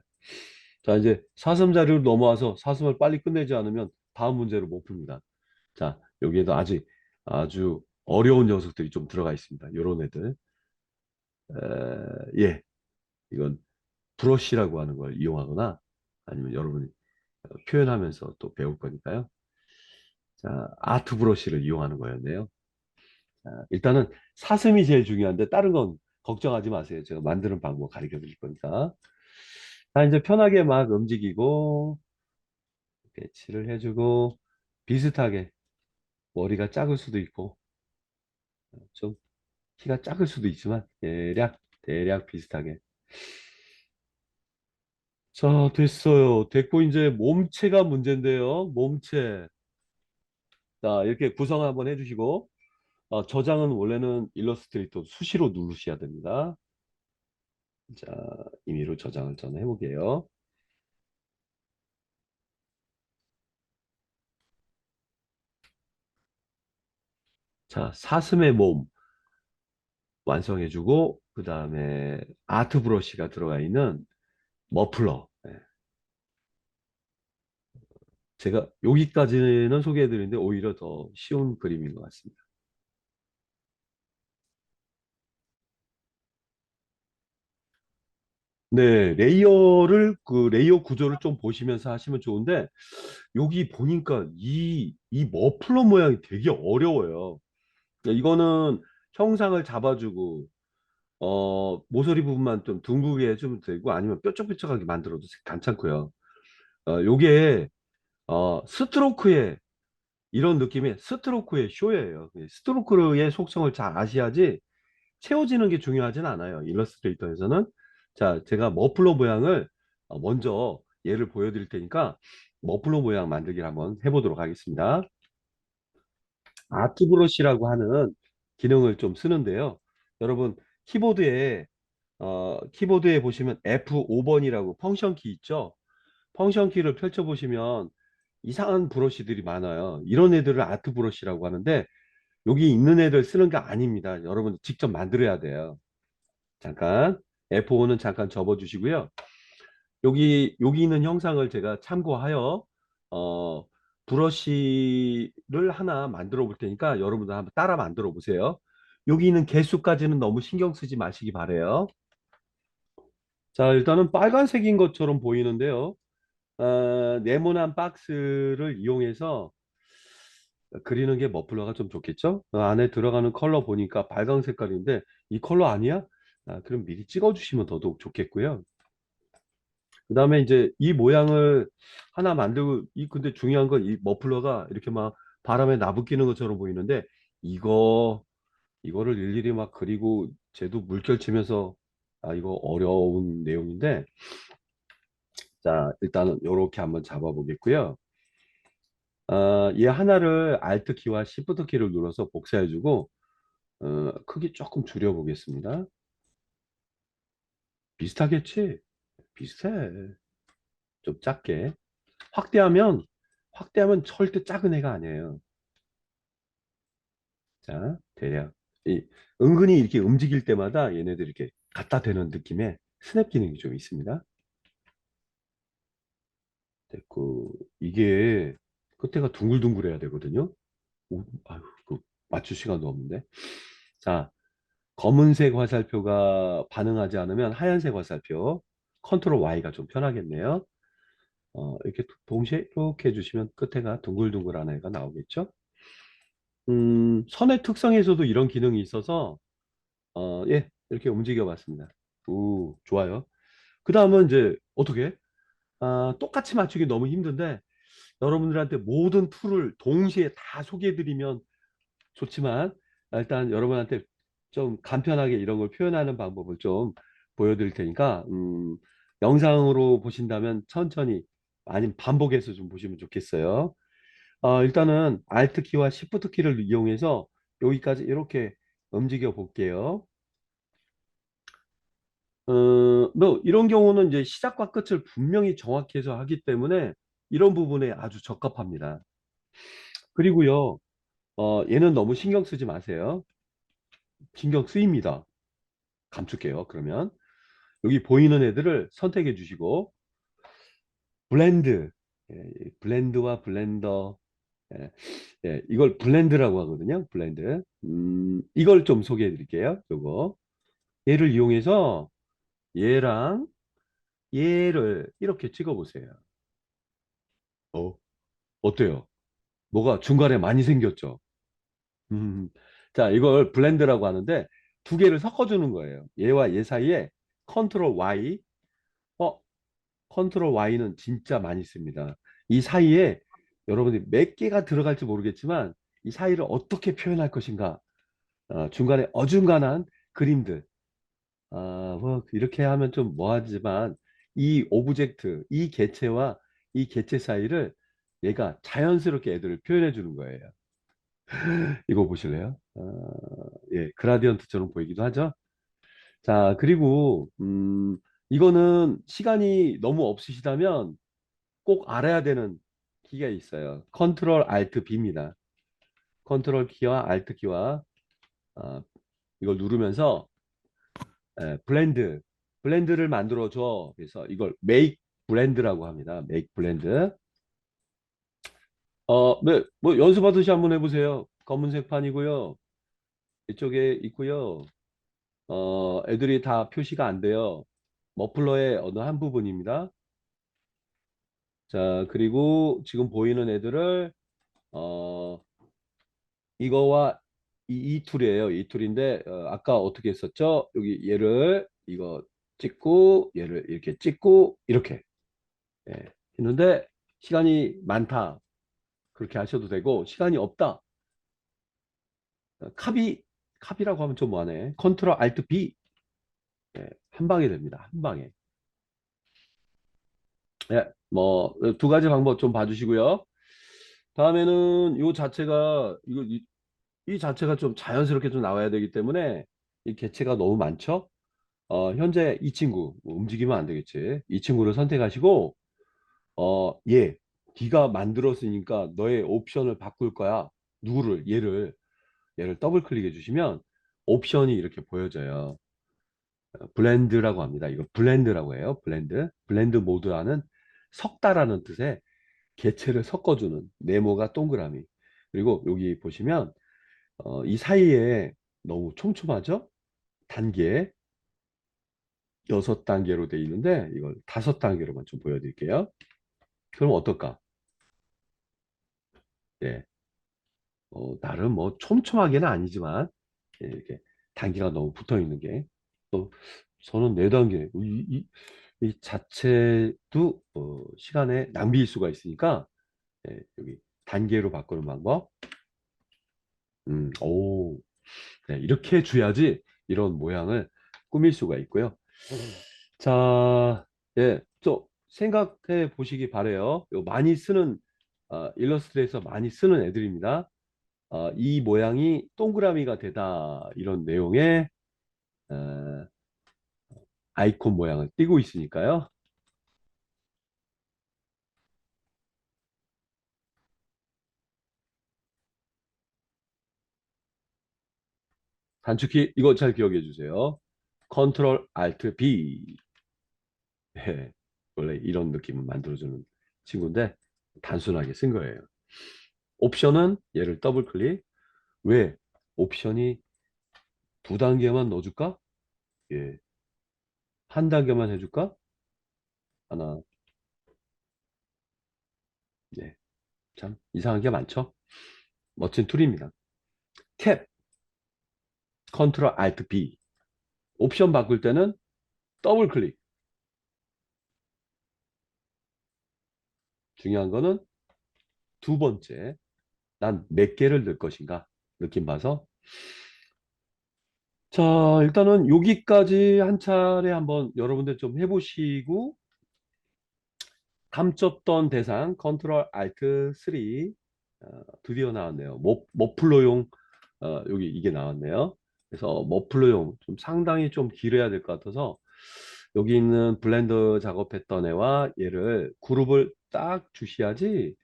자, 이제 사슴 자리로 넘어와서 사슴을 빨리 끝내지 않으면 다음 문제로 못 풉니다. 자, 여기에도 아주 어려운 녀석들이 좀 들어가 있습니다. 요런 애들. 예, 이건 브러쉬라고 하는 걸 이용하거나 아니면 여러분이 표현하면서 또 배울 거니까요. 자, 아트 브러쉬를 이용하는 거였네요. 자, 일단은 사슴이 제일 중요한데 다른 건 걱정하지 마세요. 제가 만드는 방법 가르쳐 드릴 거니까. 자, 이제 편하게 막 움직이고 배치를 해주고 비슷하게 머리가 작을 수도 있고 좀 키가 작을 수도 있지만 대략 비슷하게. 자, 됐어요. 됐고 이제 몸체가 문제인데요. 몸체. 자, 이렇게 구성 한번 해주시고 저장은 원래는 일러스트레이터 수시로 누르셔야 됩니다. 자, 임의로 저장을 저는 해볼게요. 자, 사슴의 몸 완성해주고 그 다음에 아트 브러쉬가 들어가 있는 머플러. 네. 제가 여기까지는 소개해드리는데 오히려 더 쉬운 그림인 것 같습니다. 네, 레이어 구조를 좀 보시면서 하시면 좋은데, 여기 보니까 이 머플러 모양이 되게 어려워요. 이거는 형상을 잡아주고, 모서리 부분만 좀 둥글게 해주면 되고, 아니면 뾰족뾰족하게 만들어도 괜찮고요. 요게, 스트로크의, 이런 느낌의 스트로크의 쇼예요. 스트로크의 속성을 잘 아셔야지, 채워지는 게 중요하진 않아요. 일러스트레이터에서는. 자, 제가 머플러 모양을 먼저 예를 보여드릴 테니까 머플러 모양 만들기를 한번 해보도록 하겠습니다. 아트 브러쉬라고 하는 기능을 좀 쓰는데요. 여러분 키보드에 보시면 F5번이라고 펑션 키 있죠? 펑션 키를 펼쳐 보시면 이상한 브러쉬들이 많아요. 이런 애들을 아트 브러쉬라고 하는데 여기 있는 애들 쓰는 게 아닙니다. 여러분 직접 만들어야 돼요. 잠깐 F5는 잠깐 접어 주시고요. 여기 있는 형상을 제가 참고하여 어, 브러쉬를 하나 만들어 볼 테니까 여러분들 한번 따라 만들어 보세요. 여기 있는 개수까지는 너무 신경 쓰지 마시기 바래요. 자, 일단은 빨간색인 것처럼 보이는데요. 네모난 박스를 이용해서 그리는 게 머플러가 좀 좋겠죠? 안에 들어가는 컬러 보니까 빨강 색깔인데 이 컬러 아니야? 그럼 미리 찍어 주시면 더더욱 좋겠고요. 그 다음에 이제 이 모양을 하나 만들고 근데 중요한 건 이 머플러가 이렇게 막 바람에 나부끼는 것처럼 보이는데 이거를 일일이 막 그리고 쟤도 물결 치면서 이거 어려운 내용인데 자 일단은 요렇게 한번 잡아 보겠고요. 얘 하나를 Alt 키와 Shift 키를 눌러서 복사해 주고 크기 조금 줄여 보겠습니다. 비슷하겠지? 비슷해. 좀 작게 확대하면 절대 작은 애가 아니에요. 자, 대략 은근히 이렇게 움직일 때마다 얘네들 이렇게 갖다 대는 느낌의 스냅 기능이 좀 있습니다. 됐고 이게 끝에가 둥글둥글해야 되거든요. 아유, 맞출 시간도 없는데. 자, 검은색 화살표가 반응하지 않으면 하얀색 화살표 컨트롤 Y가 좀 편하겠네요. 이렇게 동시에 이렇게 해주시면 끝에가 둥글둥글한 애가 나오겠죠. 선의 특성에서도 이런 기능이 있어서 예, 이렇게 움직여 봤습니다. 오, 좋아요. 그 다음은 이제 어떻게? 똑같이 맞추기 너무 힘든데 여러분들한테 모든 툴을 동시에 다 소개해 드리면 좋지만 일단 여러분한테 좀 간편하게 이런 걸 표현하는 방법을 좀 보여드릴 테니까 영상으로 보신다면 천천히 아니면 반복해서 좀 보시면 좋겠어요. 일단은 Alt 키와 Shift 키를 이용해서 여기까지 이렇게 움직여 볼게요. 뭐 이런 경우는 이제 시작과 끝을 분명히 정확해서 하기 때문에 이런 부분에 아주 적합합니다. 그리고요, 얘는 너무 신경 쓰지 마세요. 신경 쓰입니다. 감출게요. 그러면 여기 보이는 애들을 선택해 주시고 블렌드, 블렌드와 블렌더, 예, 이걸 블렌드라고 하거든요. 블렌드. 이걸 좀 소개해 드릴게요. 요거 얘를 이용해서 얘랑 얘를 이렇게 찍어 보세요. 어, 어때요? 뭐가 중간에 많이 생겼죠? 음, 자, 이걸 블렌드라고 하는데 두 개를 섞어주는 거예요. 얘와 얘 사이에 컨트롤 Y, 어, 컨트롤 Y는 진짜 많이 씁니다. 이 사이에 여러분들이 몇 개가 들어갈지 모르겠지만 이 사이를 어떻게 표현할 것인가, 중간에 어중간한 그림들, 뭐 이렇게 하면 좀 뭐하지만 이 오브젝트, 이 개체와 이 개체 사이를 얘가 자연스럽게 애들을 표현해 주는 거예요. 이거 보실래요? 예, 그라디언트처럼 보이기도 하죠. 자, 그리고 이거는 시간이 너무 없으시다면 꼭 알아야 되는 키가 있어요. 컨트롤 알트 B입니다. 컨트롤 키와 알트 키와 이걸 누르면서 블렌드를 만들어 줘. 그래서 이걸 make 블렌드라고 합니다. make 블렌드. 네, 뭐 연습하듯이 한번 해보세요. 검은색 판이고요. 이쪽에 있고요. 애들이 다 표시가 안 돼요. 머플러의 어느 한 부분입니다. 자, 그리고 지금 보이는 애들을 어, 이거와 이 툴이에요. 이 툴인데 아까 어떻게 했었죠? 여기 얘를 이거 찍고 얘를 이렇게 찍고 이렇게 예, 했는데 시간이 많다. 그렇게 하셔도 되고 시간이 없다. 캅이 캅이라고 하면 좀 뭐하네. 컨트롤 알트 B 예, 한 방에 됩니다. 한 방에. 예, 뭐 두 가지 방법 좀 봐주시고요. 다음에는 요 자체가 이 자체가 좀 자연스럽게 좀 나와야 되기 때문에 이 개체가 너무 많죠. 현재 이 친구 뭐 움직이면 안 되겠지. 이 친구를 선택하시고 얘 네가 만들었으니까 너의 옵션을 바꿀 거야. 누구를 얘를 더블 클릭해 주시면 옵션이 이렇게 보여져요. 블렌드라고 합니다. 이거 블렌드라고 해요. 블렌드 모드라는 섞다라는 뜻의 개체를 섞어주는 네모가 동그라미. 그리고 여기 보시면 이 사이에 너무 촘촘하죠? 단계 6단계로 되어 있는데 이걸 5단계로만 좀 보여드릴게요. 그럼 어떨까? 예, 나름 뭐 촘촘하게는 아니지만 예, 이렇게 단계가 너무 붙어 있는 게 또 저는 4단계 이 자체도 시간의 낭비일 수가 있으니까 예, 여기 단계로 바꾸는 방법 오 네, 이렇게 줘야지 이런 모양을 꾸밀 수가 있고요. 자, 예, 또 생각해 보시기 바래요. 요 많이 쓰는 일러스트레이터 많이 쓰는 애들입니다. 이 모양이 동그라미가 되다 이런 내용의 어, 아이콘 모양을 띄고 있으니까요. 단축키 이거 잘 기억해 주세요. 컨트롤 알트 B. 예, 원래 이런 느낌을 만들어주는 친구인데 단순하게 쓴 거예요. 옵션은 얘를 더블 클릭. 왜? 옵션이 2단계만 넣어줄까? 예, 한 단계만 해줄까? 하나, 네, 참 이상한 게 많죠? 멋진 툴입니다. 탭, 컨트롤 알트 B. 옵션 바꿀 때는 더블 클릭. 중요한 거는 두 번째, 난 몇 개를 넣을 것인가? 느낌 봐서. 자, 일단은 여기까지 한 차례 한번 여러분들 좀 해보시고, 감췄던 대상 컨트롤 알트 3 드디어 나왔네요. 머플러용 여기 이게 나왔네요. 그래서 머플러용 좀 상당히 좀 길어야 될 것 같아서 여기 있는 블렌더 작업했던 애와 얘를 그룹을 딱 주셔야지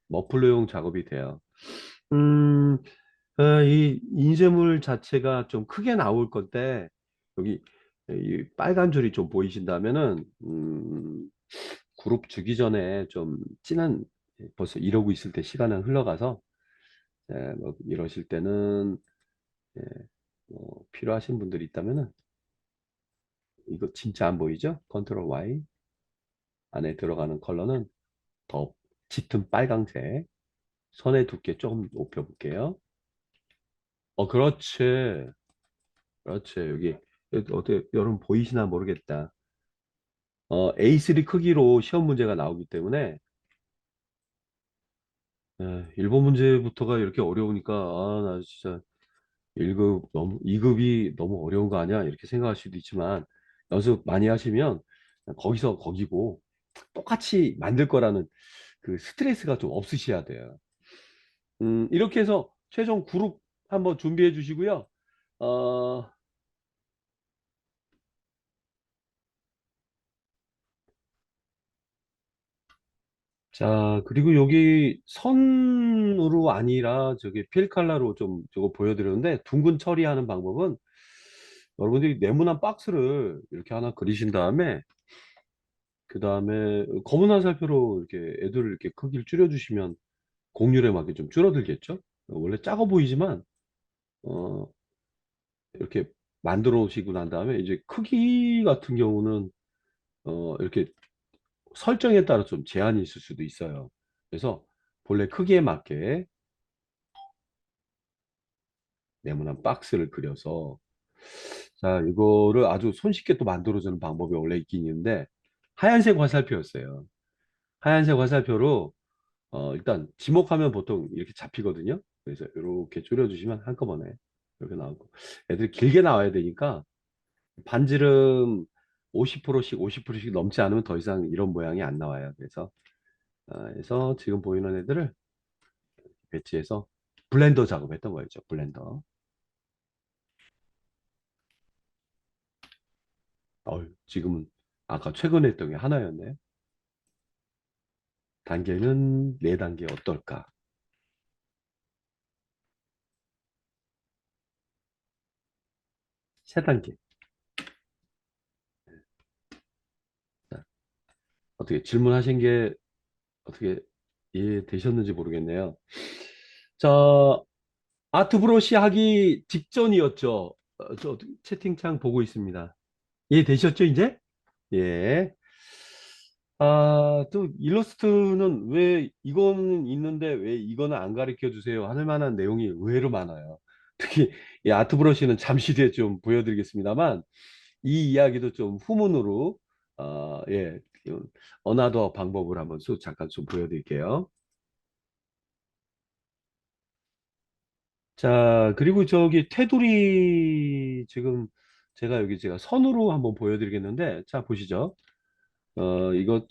머플러용 작업이 돼요. 음, 이 인쇄물 자체가 좀 크게 나올 건데 여기 이 빨간 줄이 좀 보이신다면은 그룹 주기 전에 좀 진한 벌써 이러고 있을 때 시간은 흘러가서 뭐 이러실 때는 예, 뭐 필요하신 분들이 있다면은 이거 진짜 안 보이죠? 컨트롤 Y 안에 들어가는 컬러는 더 짙은 빨강색 선의 두께 조금 높여 볼게요. 그렇지. 그렇지. 여기 어때 여러분 보이시나 모르겠다. A3 크기로 시험 문제가 나오기 때문에 일본 문제부터가 이렇게 어려우니까 나 진짜 1급 너무 2급이 너무 어려운 거 아니야? 이렇게 생각할 수도 있지만 연습 많이 하시면 거기서 거기고 똑같이 만들 거라는 그 스트레스가 좀 없으셔야 돼요. 이렇게 해서 최종 그룹 한번 준비해 주시고요. 어, 자, 그리고 여기 선으로 아니라 저기 필칼라로 좀 저거 보여드렸는데 둥근 처리하는 방법은 여러분들이 네모난 박스를 이렇게 하나 그리신 다음에 그 다음에 검은 화살표로 이렇게 애들을 이렇게 크기를 줄여주시면 곡률에 맞게 좀 줄어들겠죠? 원래 작아 보이지만 이렇게 만들어 오시고 난 다음에 이제 크기 같은 경우는 이렇게 설정에 따라 좀 제한이 있을 수도 있어요. 그래서 본래 크기에 맞게 네모난 박스를 그려서, 자, 이거를 아주 손쉽게 또 만들어주는 방법이 원래 있긴 있는데, 하얀색 화살표였어요. 하얀색 화살표로 일단 지목하면 보통 이렇게 잡히거든요. 그래서 이렇게 줄여주시면 한꺼번에 이렇게 나오고, 애들이 길게 나와야 되니까 반지름 50%씩 50%씩 넘지 않으면 더 이상 이런 모양이 안 나와요. 그래서 지금 보이는 애들을 배치해서 블렌더 작업했던 거였죠. 블렌더. 지금은 아까 최근에 했던 게 하나였네. 단계는 4단계 어떨까? 3단계. 자, 어떻게 질문하신 게 어떻게 이해되셨는지 모르겠네요. 자, 아트 브러쉬 하기 직전이었죠. 저 채팅창 보고 있습니다. 이해되셨죠, 이제? 예. 또 일러스트는 왜 이거는 있는데 왜 이거는 안 가르쳐 주세요 하는 만한 내용이 의외로 많아요. 특히 이 아트 브러쉬는 잠시 뒤에 좀 보여드리겠습니다만 이 이야기도 좀 후문으로 예, 어나더 방법을 한번 잠깐 좀 보여드릴게요. 자, 그리고 저기 테두리 지금 제가 선으로 한번 보여드리겠는데, 자, 보시죠. 이거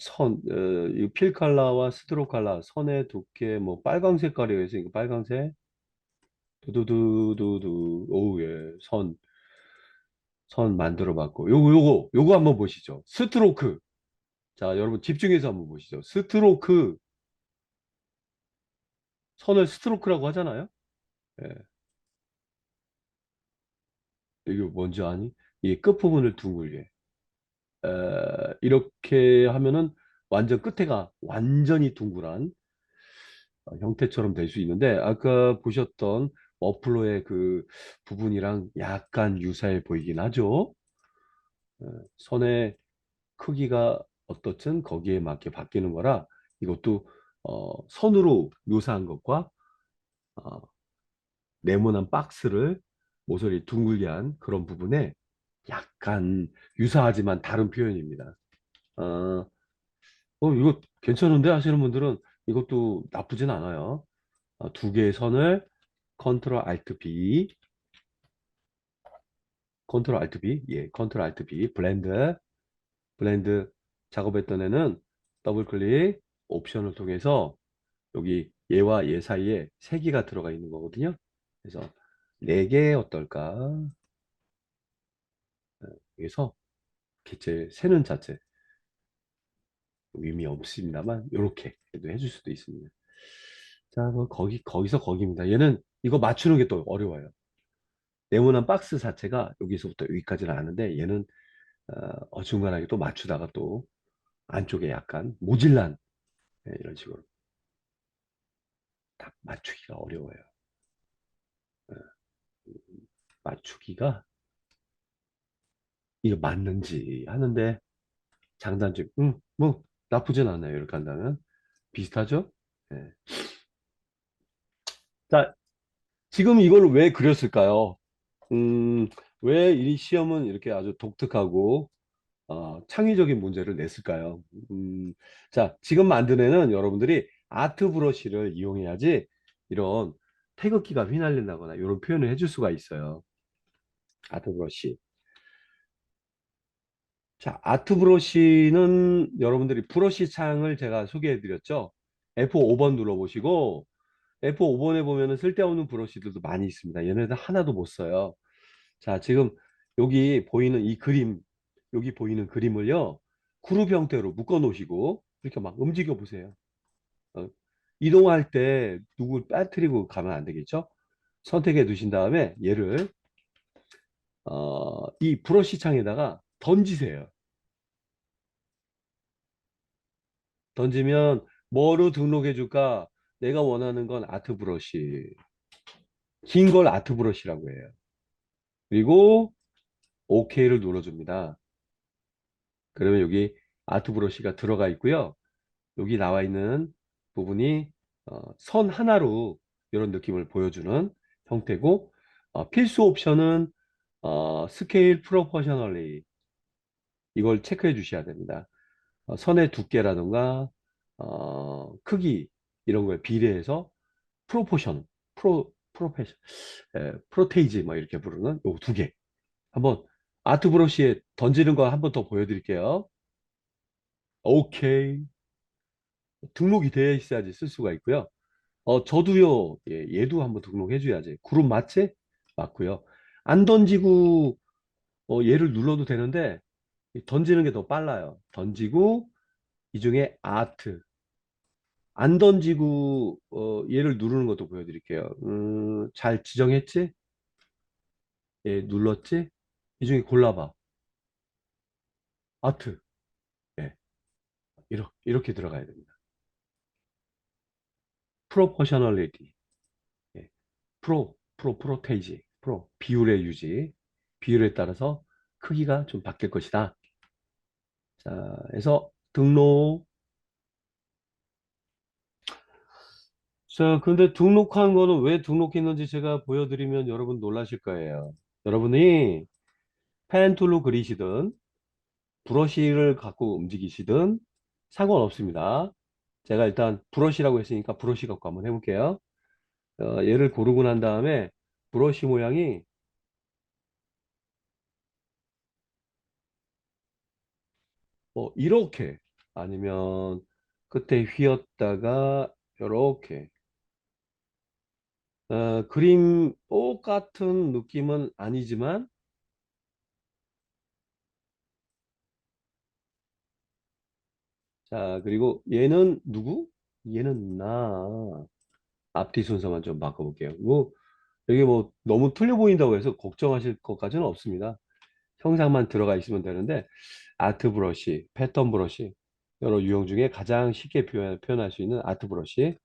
이 필 칼라와 스트로 칼라, 선의 두께, 뭐, 빨강 색깔이에요. 그래서 이거 빨강색, 두두두두두, 오우, 예, 선 만들어 봤고, 요거 한번 보시죠. 스트로크. 자, 여러분 집중해서 한번 보시죠. 스트로크, 선을 스트로크라고 하잖아요. 예, 이게 뭔지 아니? 이 끝부분을 둥글게. 이렇게 하면은 완전 끝에가 완전히 둥글한 형태처럼 될 수 있는데 아까 보셨던 머플러의 그 부분이랑 약간 유사해 보이긴 하죠. 어, 선의 크기가 어떻든 거기에 맞게 바뀌는 거라 이것도 선으로 묘사한 것과 어, 네모난 박스를 모서리 둥글게 한 그런 부분에 약간 유사하지만 다른 표현입니다. 어, 이거 괜찮은데 하시는 분들은 이것도 나쁘진 않아요. 두 개의 선을 컨트롤 알트 B, 컨트롤 알트 B, 예, 컨트롤 알트 B, 블렌드 작업했던 애는 더블 클릭 옵션을 통해서 여기 얘와 얘 사이에 세 개가 들어가 있는 거거든요. 그래서 네 개 어떨까? 여기서 개체 세는 자체 의미 없습니다만 이렇게 해줄 수도 있습니다. 자, 뭐 거기서 거기입니다. 얘는 이거 맞추는 게 또 어려워요. 네모난 박스 자체가 여기서부터 여기까지는 아는데 얘는 어중간하게 또 맞추다가 또 안쪽에 약간 모질란 이런 식으로 딱 맞추기가 어려워요. 어, 맞추기가 이거 맞는지 하는데 장단점, 뭐 나쁘진 않아요. 이렇게 한다면 비슷하죠? 예. 자, 지금 이걸 왜 그렸을까요? 음, 왜 이 시험은 이렇게 아주 독특하고 창의적인 문제를 냈을까요? 자, 지금 만든 애는 여러분들이 아트 브러쉬를 이용해야지 이런 태극기가 휘날린다거나 이런 표현을 해줄 수가 있어요. 아트 브러쉬. 자, 아트 브러쉬는 여러분들이 브러쉬 창을 제가 소개해 드렸죠. F5번 눌러보시고 F5번에 보면은 쓸데없는 브러쉬들도 많이 있습니다. 얘네들 하나도 못 써요. 자, 지금 여기 보이는 이 그림, 여기 보이는 그림을요, 그룹 형태로 묶어 놓으시고, 이렇게 막 움직여 보세요. 어, 이동할 때 누굴 빠뜨리고 가면 안 되겠죠? 선택해 두신 다음에 얘를, 이 브러쉬 창에다가 던지세요. 던지면 뭐로 등록해 줄까? 내가 원하는 건 아트 브러쉬. 긴 걸 아트 브러쉬라고 해요. 그리고 OK를 눌러줍니다. 그러면 여기 아트 브러쉬가 들어가 있고요. 여기 나와 있는 부분이 선 하나로 이런 느낌을 보여주는 형태고, 필수 옵션은 스케일 프로포셔널리 이걸 체크해 주셔야 됩니다. 선의 두께라든가 크기 이런 거에 비례해서 프로포션, 프로페션, 프로테이지 뭐 이렇게 부르는 요 두 개. 한번 아트 브러쉬에 던지는 거 한번 더 보여드릴게요. 오케이. 등록이 되어 있어야지 쓸 수가 있고요. 저도요, 예, 얘도 한번 등록해줘야지. 그룹 맞지? 맞고요. 안 던지고 얘를 눌러도 되는데 던지는 게 더 빨라요. 던지고 이 중에 아트. 안 던지고 얘를 누르는 것도 보여드릴게요. 잘 지정했지? 예, 눌렀지? 이 중에 골라봐. 아트. 예, 이렇게 들어가야 됩니다. 프로포셔널리티. 예, 프로테이지. 비율의 유지. 비율에 따라서 크기가 좀 바뀔 것이다. 자, 해서 등록. 자, 근데 등록한 거는 왜 등록했는지 제가 보여드리면 여러분 놀라실 거예요. 여러분이 펜 툴로 그리시든 브러쉬를 갖고 움직이시든 상관없습니다. 제가 일단 브러쉬라고 했으니까 브러쉬 갖고 한번 해볼게요. 얘를 고르고 난 다음에 브러쉬 모양이 이렇게 아니면 끝에 휘었다가 이렇게 그림 똑같은 느낌은 아니지만 자 그리고 얘는 누구? 얘는 나 앞뒤 순서만 좀 바꿔볼게요. 뭐 여기 뭐 너무 틀려 보인다고 해서 걱정하실 것까지는 없습니다. 형상만 들어가 있으면 되는데 아트 브러쉬, 패턴 브러쉬 여러 유형 중에 가장 쉽게 표현할 수 있는 아트 브러쉬.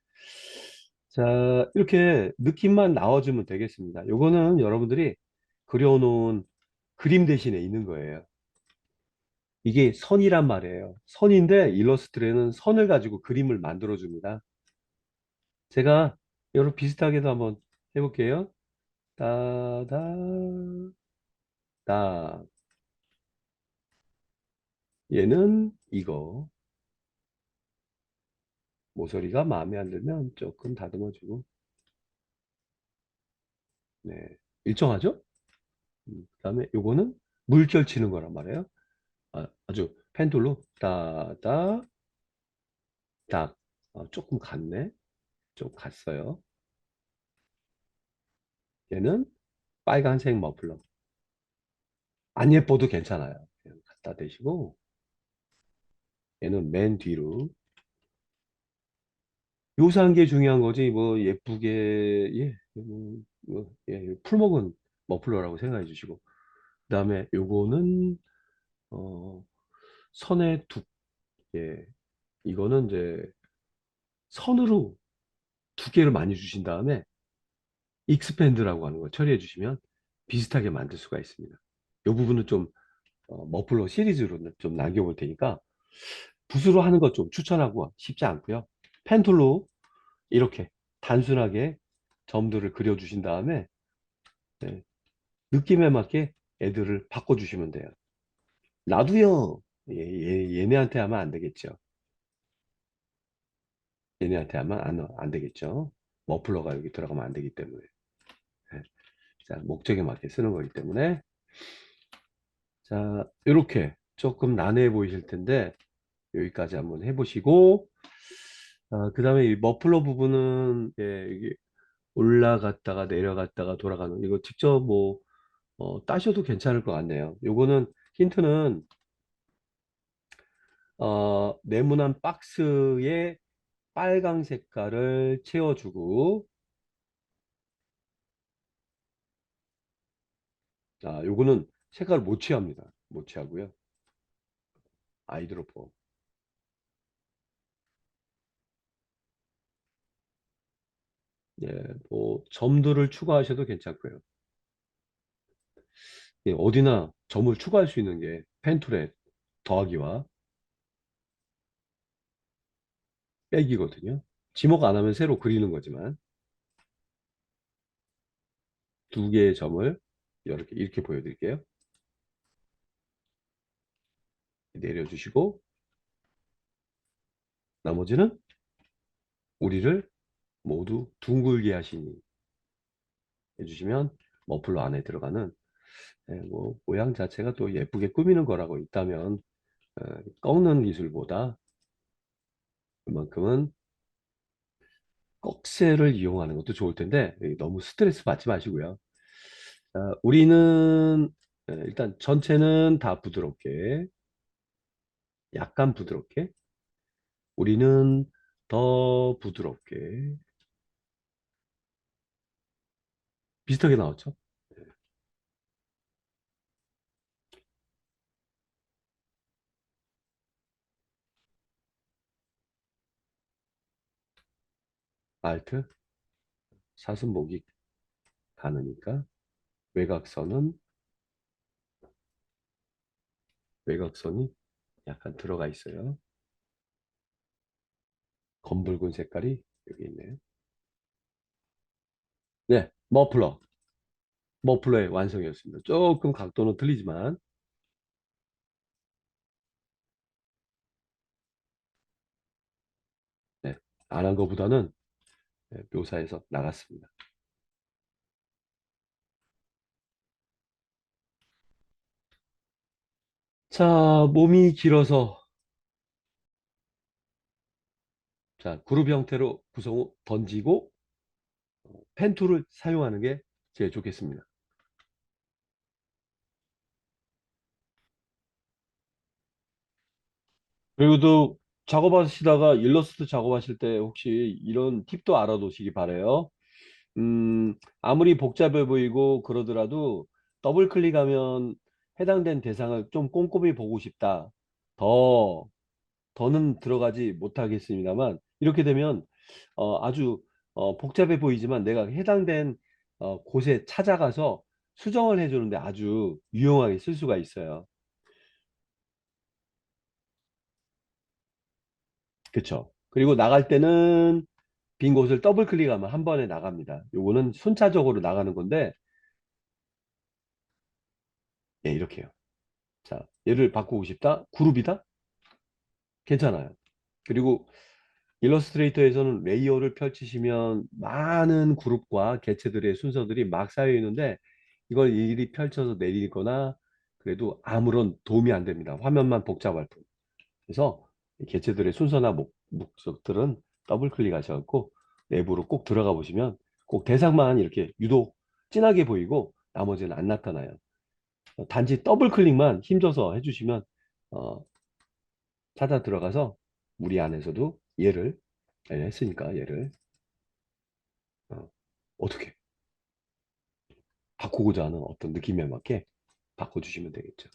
자 이렇게 느낌만 나와주면 되겠습니다. 요거는 여러분들이 그려놓은 그림 대신에 있는 거예요. 이게 선이란 말이에요. 선인데 일러스트레는 선을 가지고 그림을 만들어 줍니다. 제가 여러 비슷하게도 한번 해볼게요. 따다 따 얘는 이거 모서리가 마음에 안 들면 조금 다듬어주고 네 일정하죠? 그다음에 요거는 물결 치는 거란 말이에요. 아주 펜툴로 따다 딱 조금 갔네. 좀 갔어요. 얘는 빨간색 머플러 안 예뻐도 괜찮아요. 그냥 갖다 대시고 얘는 맨 뒤로 요사한 게 중요한 거지 뭐 예쁘게 예, 풀먹은 머플러라고 생각해 주시고 그다음에 요거는 어, 선의 두께 이거는 이제 선으로 두께를 많이 주신 다음에 익스펜드라고 하는 걸 처리해 주시면 비슷하게 만들 수가 있습니다. 이 부분은 좀 머플러 시리즈로 좀 남겨볼 테니까 붓으로 하는 것 좀 추천하고 쉽지 않고요. 펜툴로 이렇게 단순하게 점들을 그려주신 다음에 네, 느낌에 맞게 애들을 바꿔주시면 돼요. 나도요. 얘네한테 하면 안 되겠죠. 얘네한테 하면 안 되겠죠. 머플러가 여기 들어가면 안 되기 때문에. 네. 자, 목적에 맞게 쓰는 거기 때문에. 자, 이렇게 조금 난해해 보이실 텐데, 여기까지 한번 해보시고, 그 다음에 이 머플러 부분은, 예, 이게 올라갔다가 내려갔다가 돌아가는, 이거 직접 뭐, 따셔도 괜찮을 것 같네요. 요거는, 힌트는, 네모난 박스에 빨강 색깔을 채워주고, 요거는 색깔을 못 취합니다. 못 취하고요. 아이드로퍼. 예, 뭐 점들을 추가하셔도 괜찮고요. 예, 어디나 점을 추가할 수 있는 게 펜툴의 더하기와 빼기거든요. 지목 안 하면 새로 그리는 거지만 두 개의 점을 이렇게 보여드릴게요. 내려주시고 나머지는 우리를 모두 둥글게 하시니 해주시면 머플러 안에 들어가는 뭐 모양 자체가 또 예쁘게 꾸미는 거라고 있다면 꺾는 기술보다 그만큼은 꺽쇠를 이용하는 것도 좋을 텐데 너무 스트레스 받지 마시고요. 우리는 일단 전체는 다 부드럽게 약간 부드럽게 우리는 더 부드럽게 비슷하게 나왔죠. 알트 사슴목이 가느니까 외곽선은 외곽선이 약간 들어가 있어요. 검붉은 색깔이 여기 있네요. 네, 머플러의 완성이었습니다. 조금 각도는 틀리지만 네, 안 한 것보다는 묘사에서 나갔습니다. 자, 몸이 길어서 자, 그룹 형태로 구성 후 던지고 펜 툴을 사용하는 게 제일 좋겠습니다. 그리고 또 작업하시다가 일러스트 작업하실 때 혹시 이런 팁도 알아두시기 바래요. 아무리 복잡해 보이고 그러더라도 더블 클릭하면 해당된 대상을 좀 꼼꼼히 보고 싶다. 더, 더는 들어가지 못하겠습니다만 이렇게 되면 아주 복잡해 보이지만 내가 해당된 곳에 찾아가서 수정을 해주는데 아주 유용하게 쓸 수가 있어요. 그쵸? 그리고 나갈 때는 빈 곳을 더블 클릭하면 한 번에 나갑니다. 요거는 순차적으로 나가는 건데 예, 이렇게요. 자, 얘를 바꾸고 싶다. 그룹이다. 괜찮아요. 그리고 일러스트레이터에서는 레이어를 펼치시면 많은 그룹과 개체들의 순서들이 막 쌓여 있는데 이걸 일일이 펼쳐서 내리거나 그래도 아무런 도움이 안 됩니다. 화면만 복잡할 뿐. 그래서 이 개체들의 순서나 목적들은 더블 클릭하셔서 내부로 꼭 들어가 보시면 꼭 대상만 이렇게 유독 진하게 보이고 나머지는 안 나타나요. 단지 더블 클릭만 힘줘서 해주시면 어, 찾아 들어가서 우리 안에서도 얘를 했으니까 얘를 어, 어떻게 바꾸고자 하는 어떤 느낌에 맞게 바꿔주시면 되겠죠.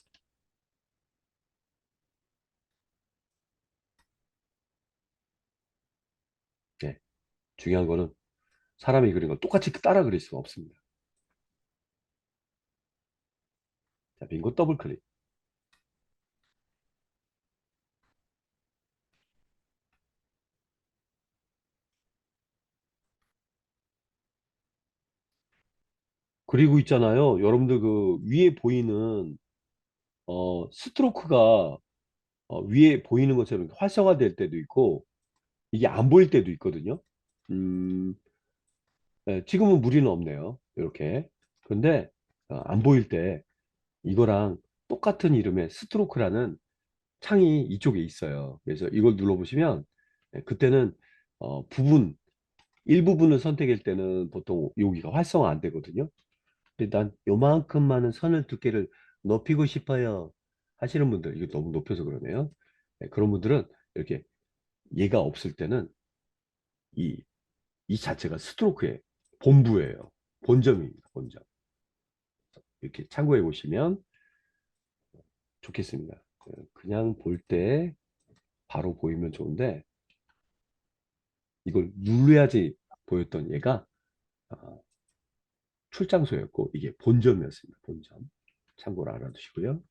네, 중요한 거는 사람이 그린 걸 똑같이 따라 그릴 수가 없습니다. 자, 빈고 더블 클릭. 그리고 있잖아요. 여러분들 그 위에 보이는 스트로크가 위에 보이는 것처럼 활성화될 때도 있고 이게 안 보일 때도 있거든요. 음, 네, 지금은 무리는 없네요. 이렇게. 근데 안 보일 때 이거랑 똑같은 이름의 스트로크라는 창이 이쪽에 있어요. 그래서 이걸 눌러보시면 그때는 부분 일부분을 선택할 때는 보통 여기가 활성화 안 되거든요. 근데 난 요만큼만은 선을 두께를 높이고 싶어요 하시는 분들 이거 너무 높여서 그러네요. 네, 그런 분들은 이렇게 얘가 없을 때는 이, 이 자체가 스트로크의 본부예요. 본점입니다. 본점. 이렇게 참고해 보시면 좋겠습니다. 그냥 볼 때 바로 보이면 좋은데 이걸 눌러야지 보였던 얘가 어, 출장소였고 이게 본점이었습니다. 본점. 참고로 알아두시고요.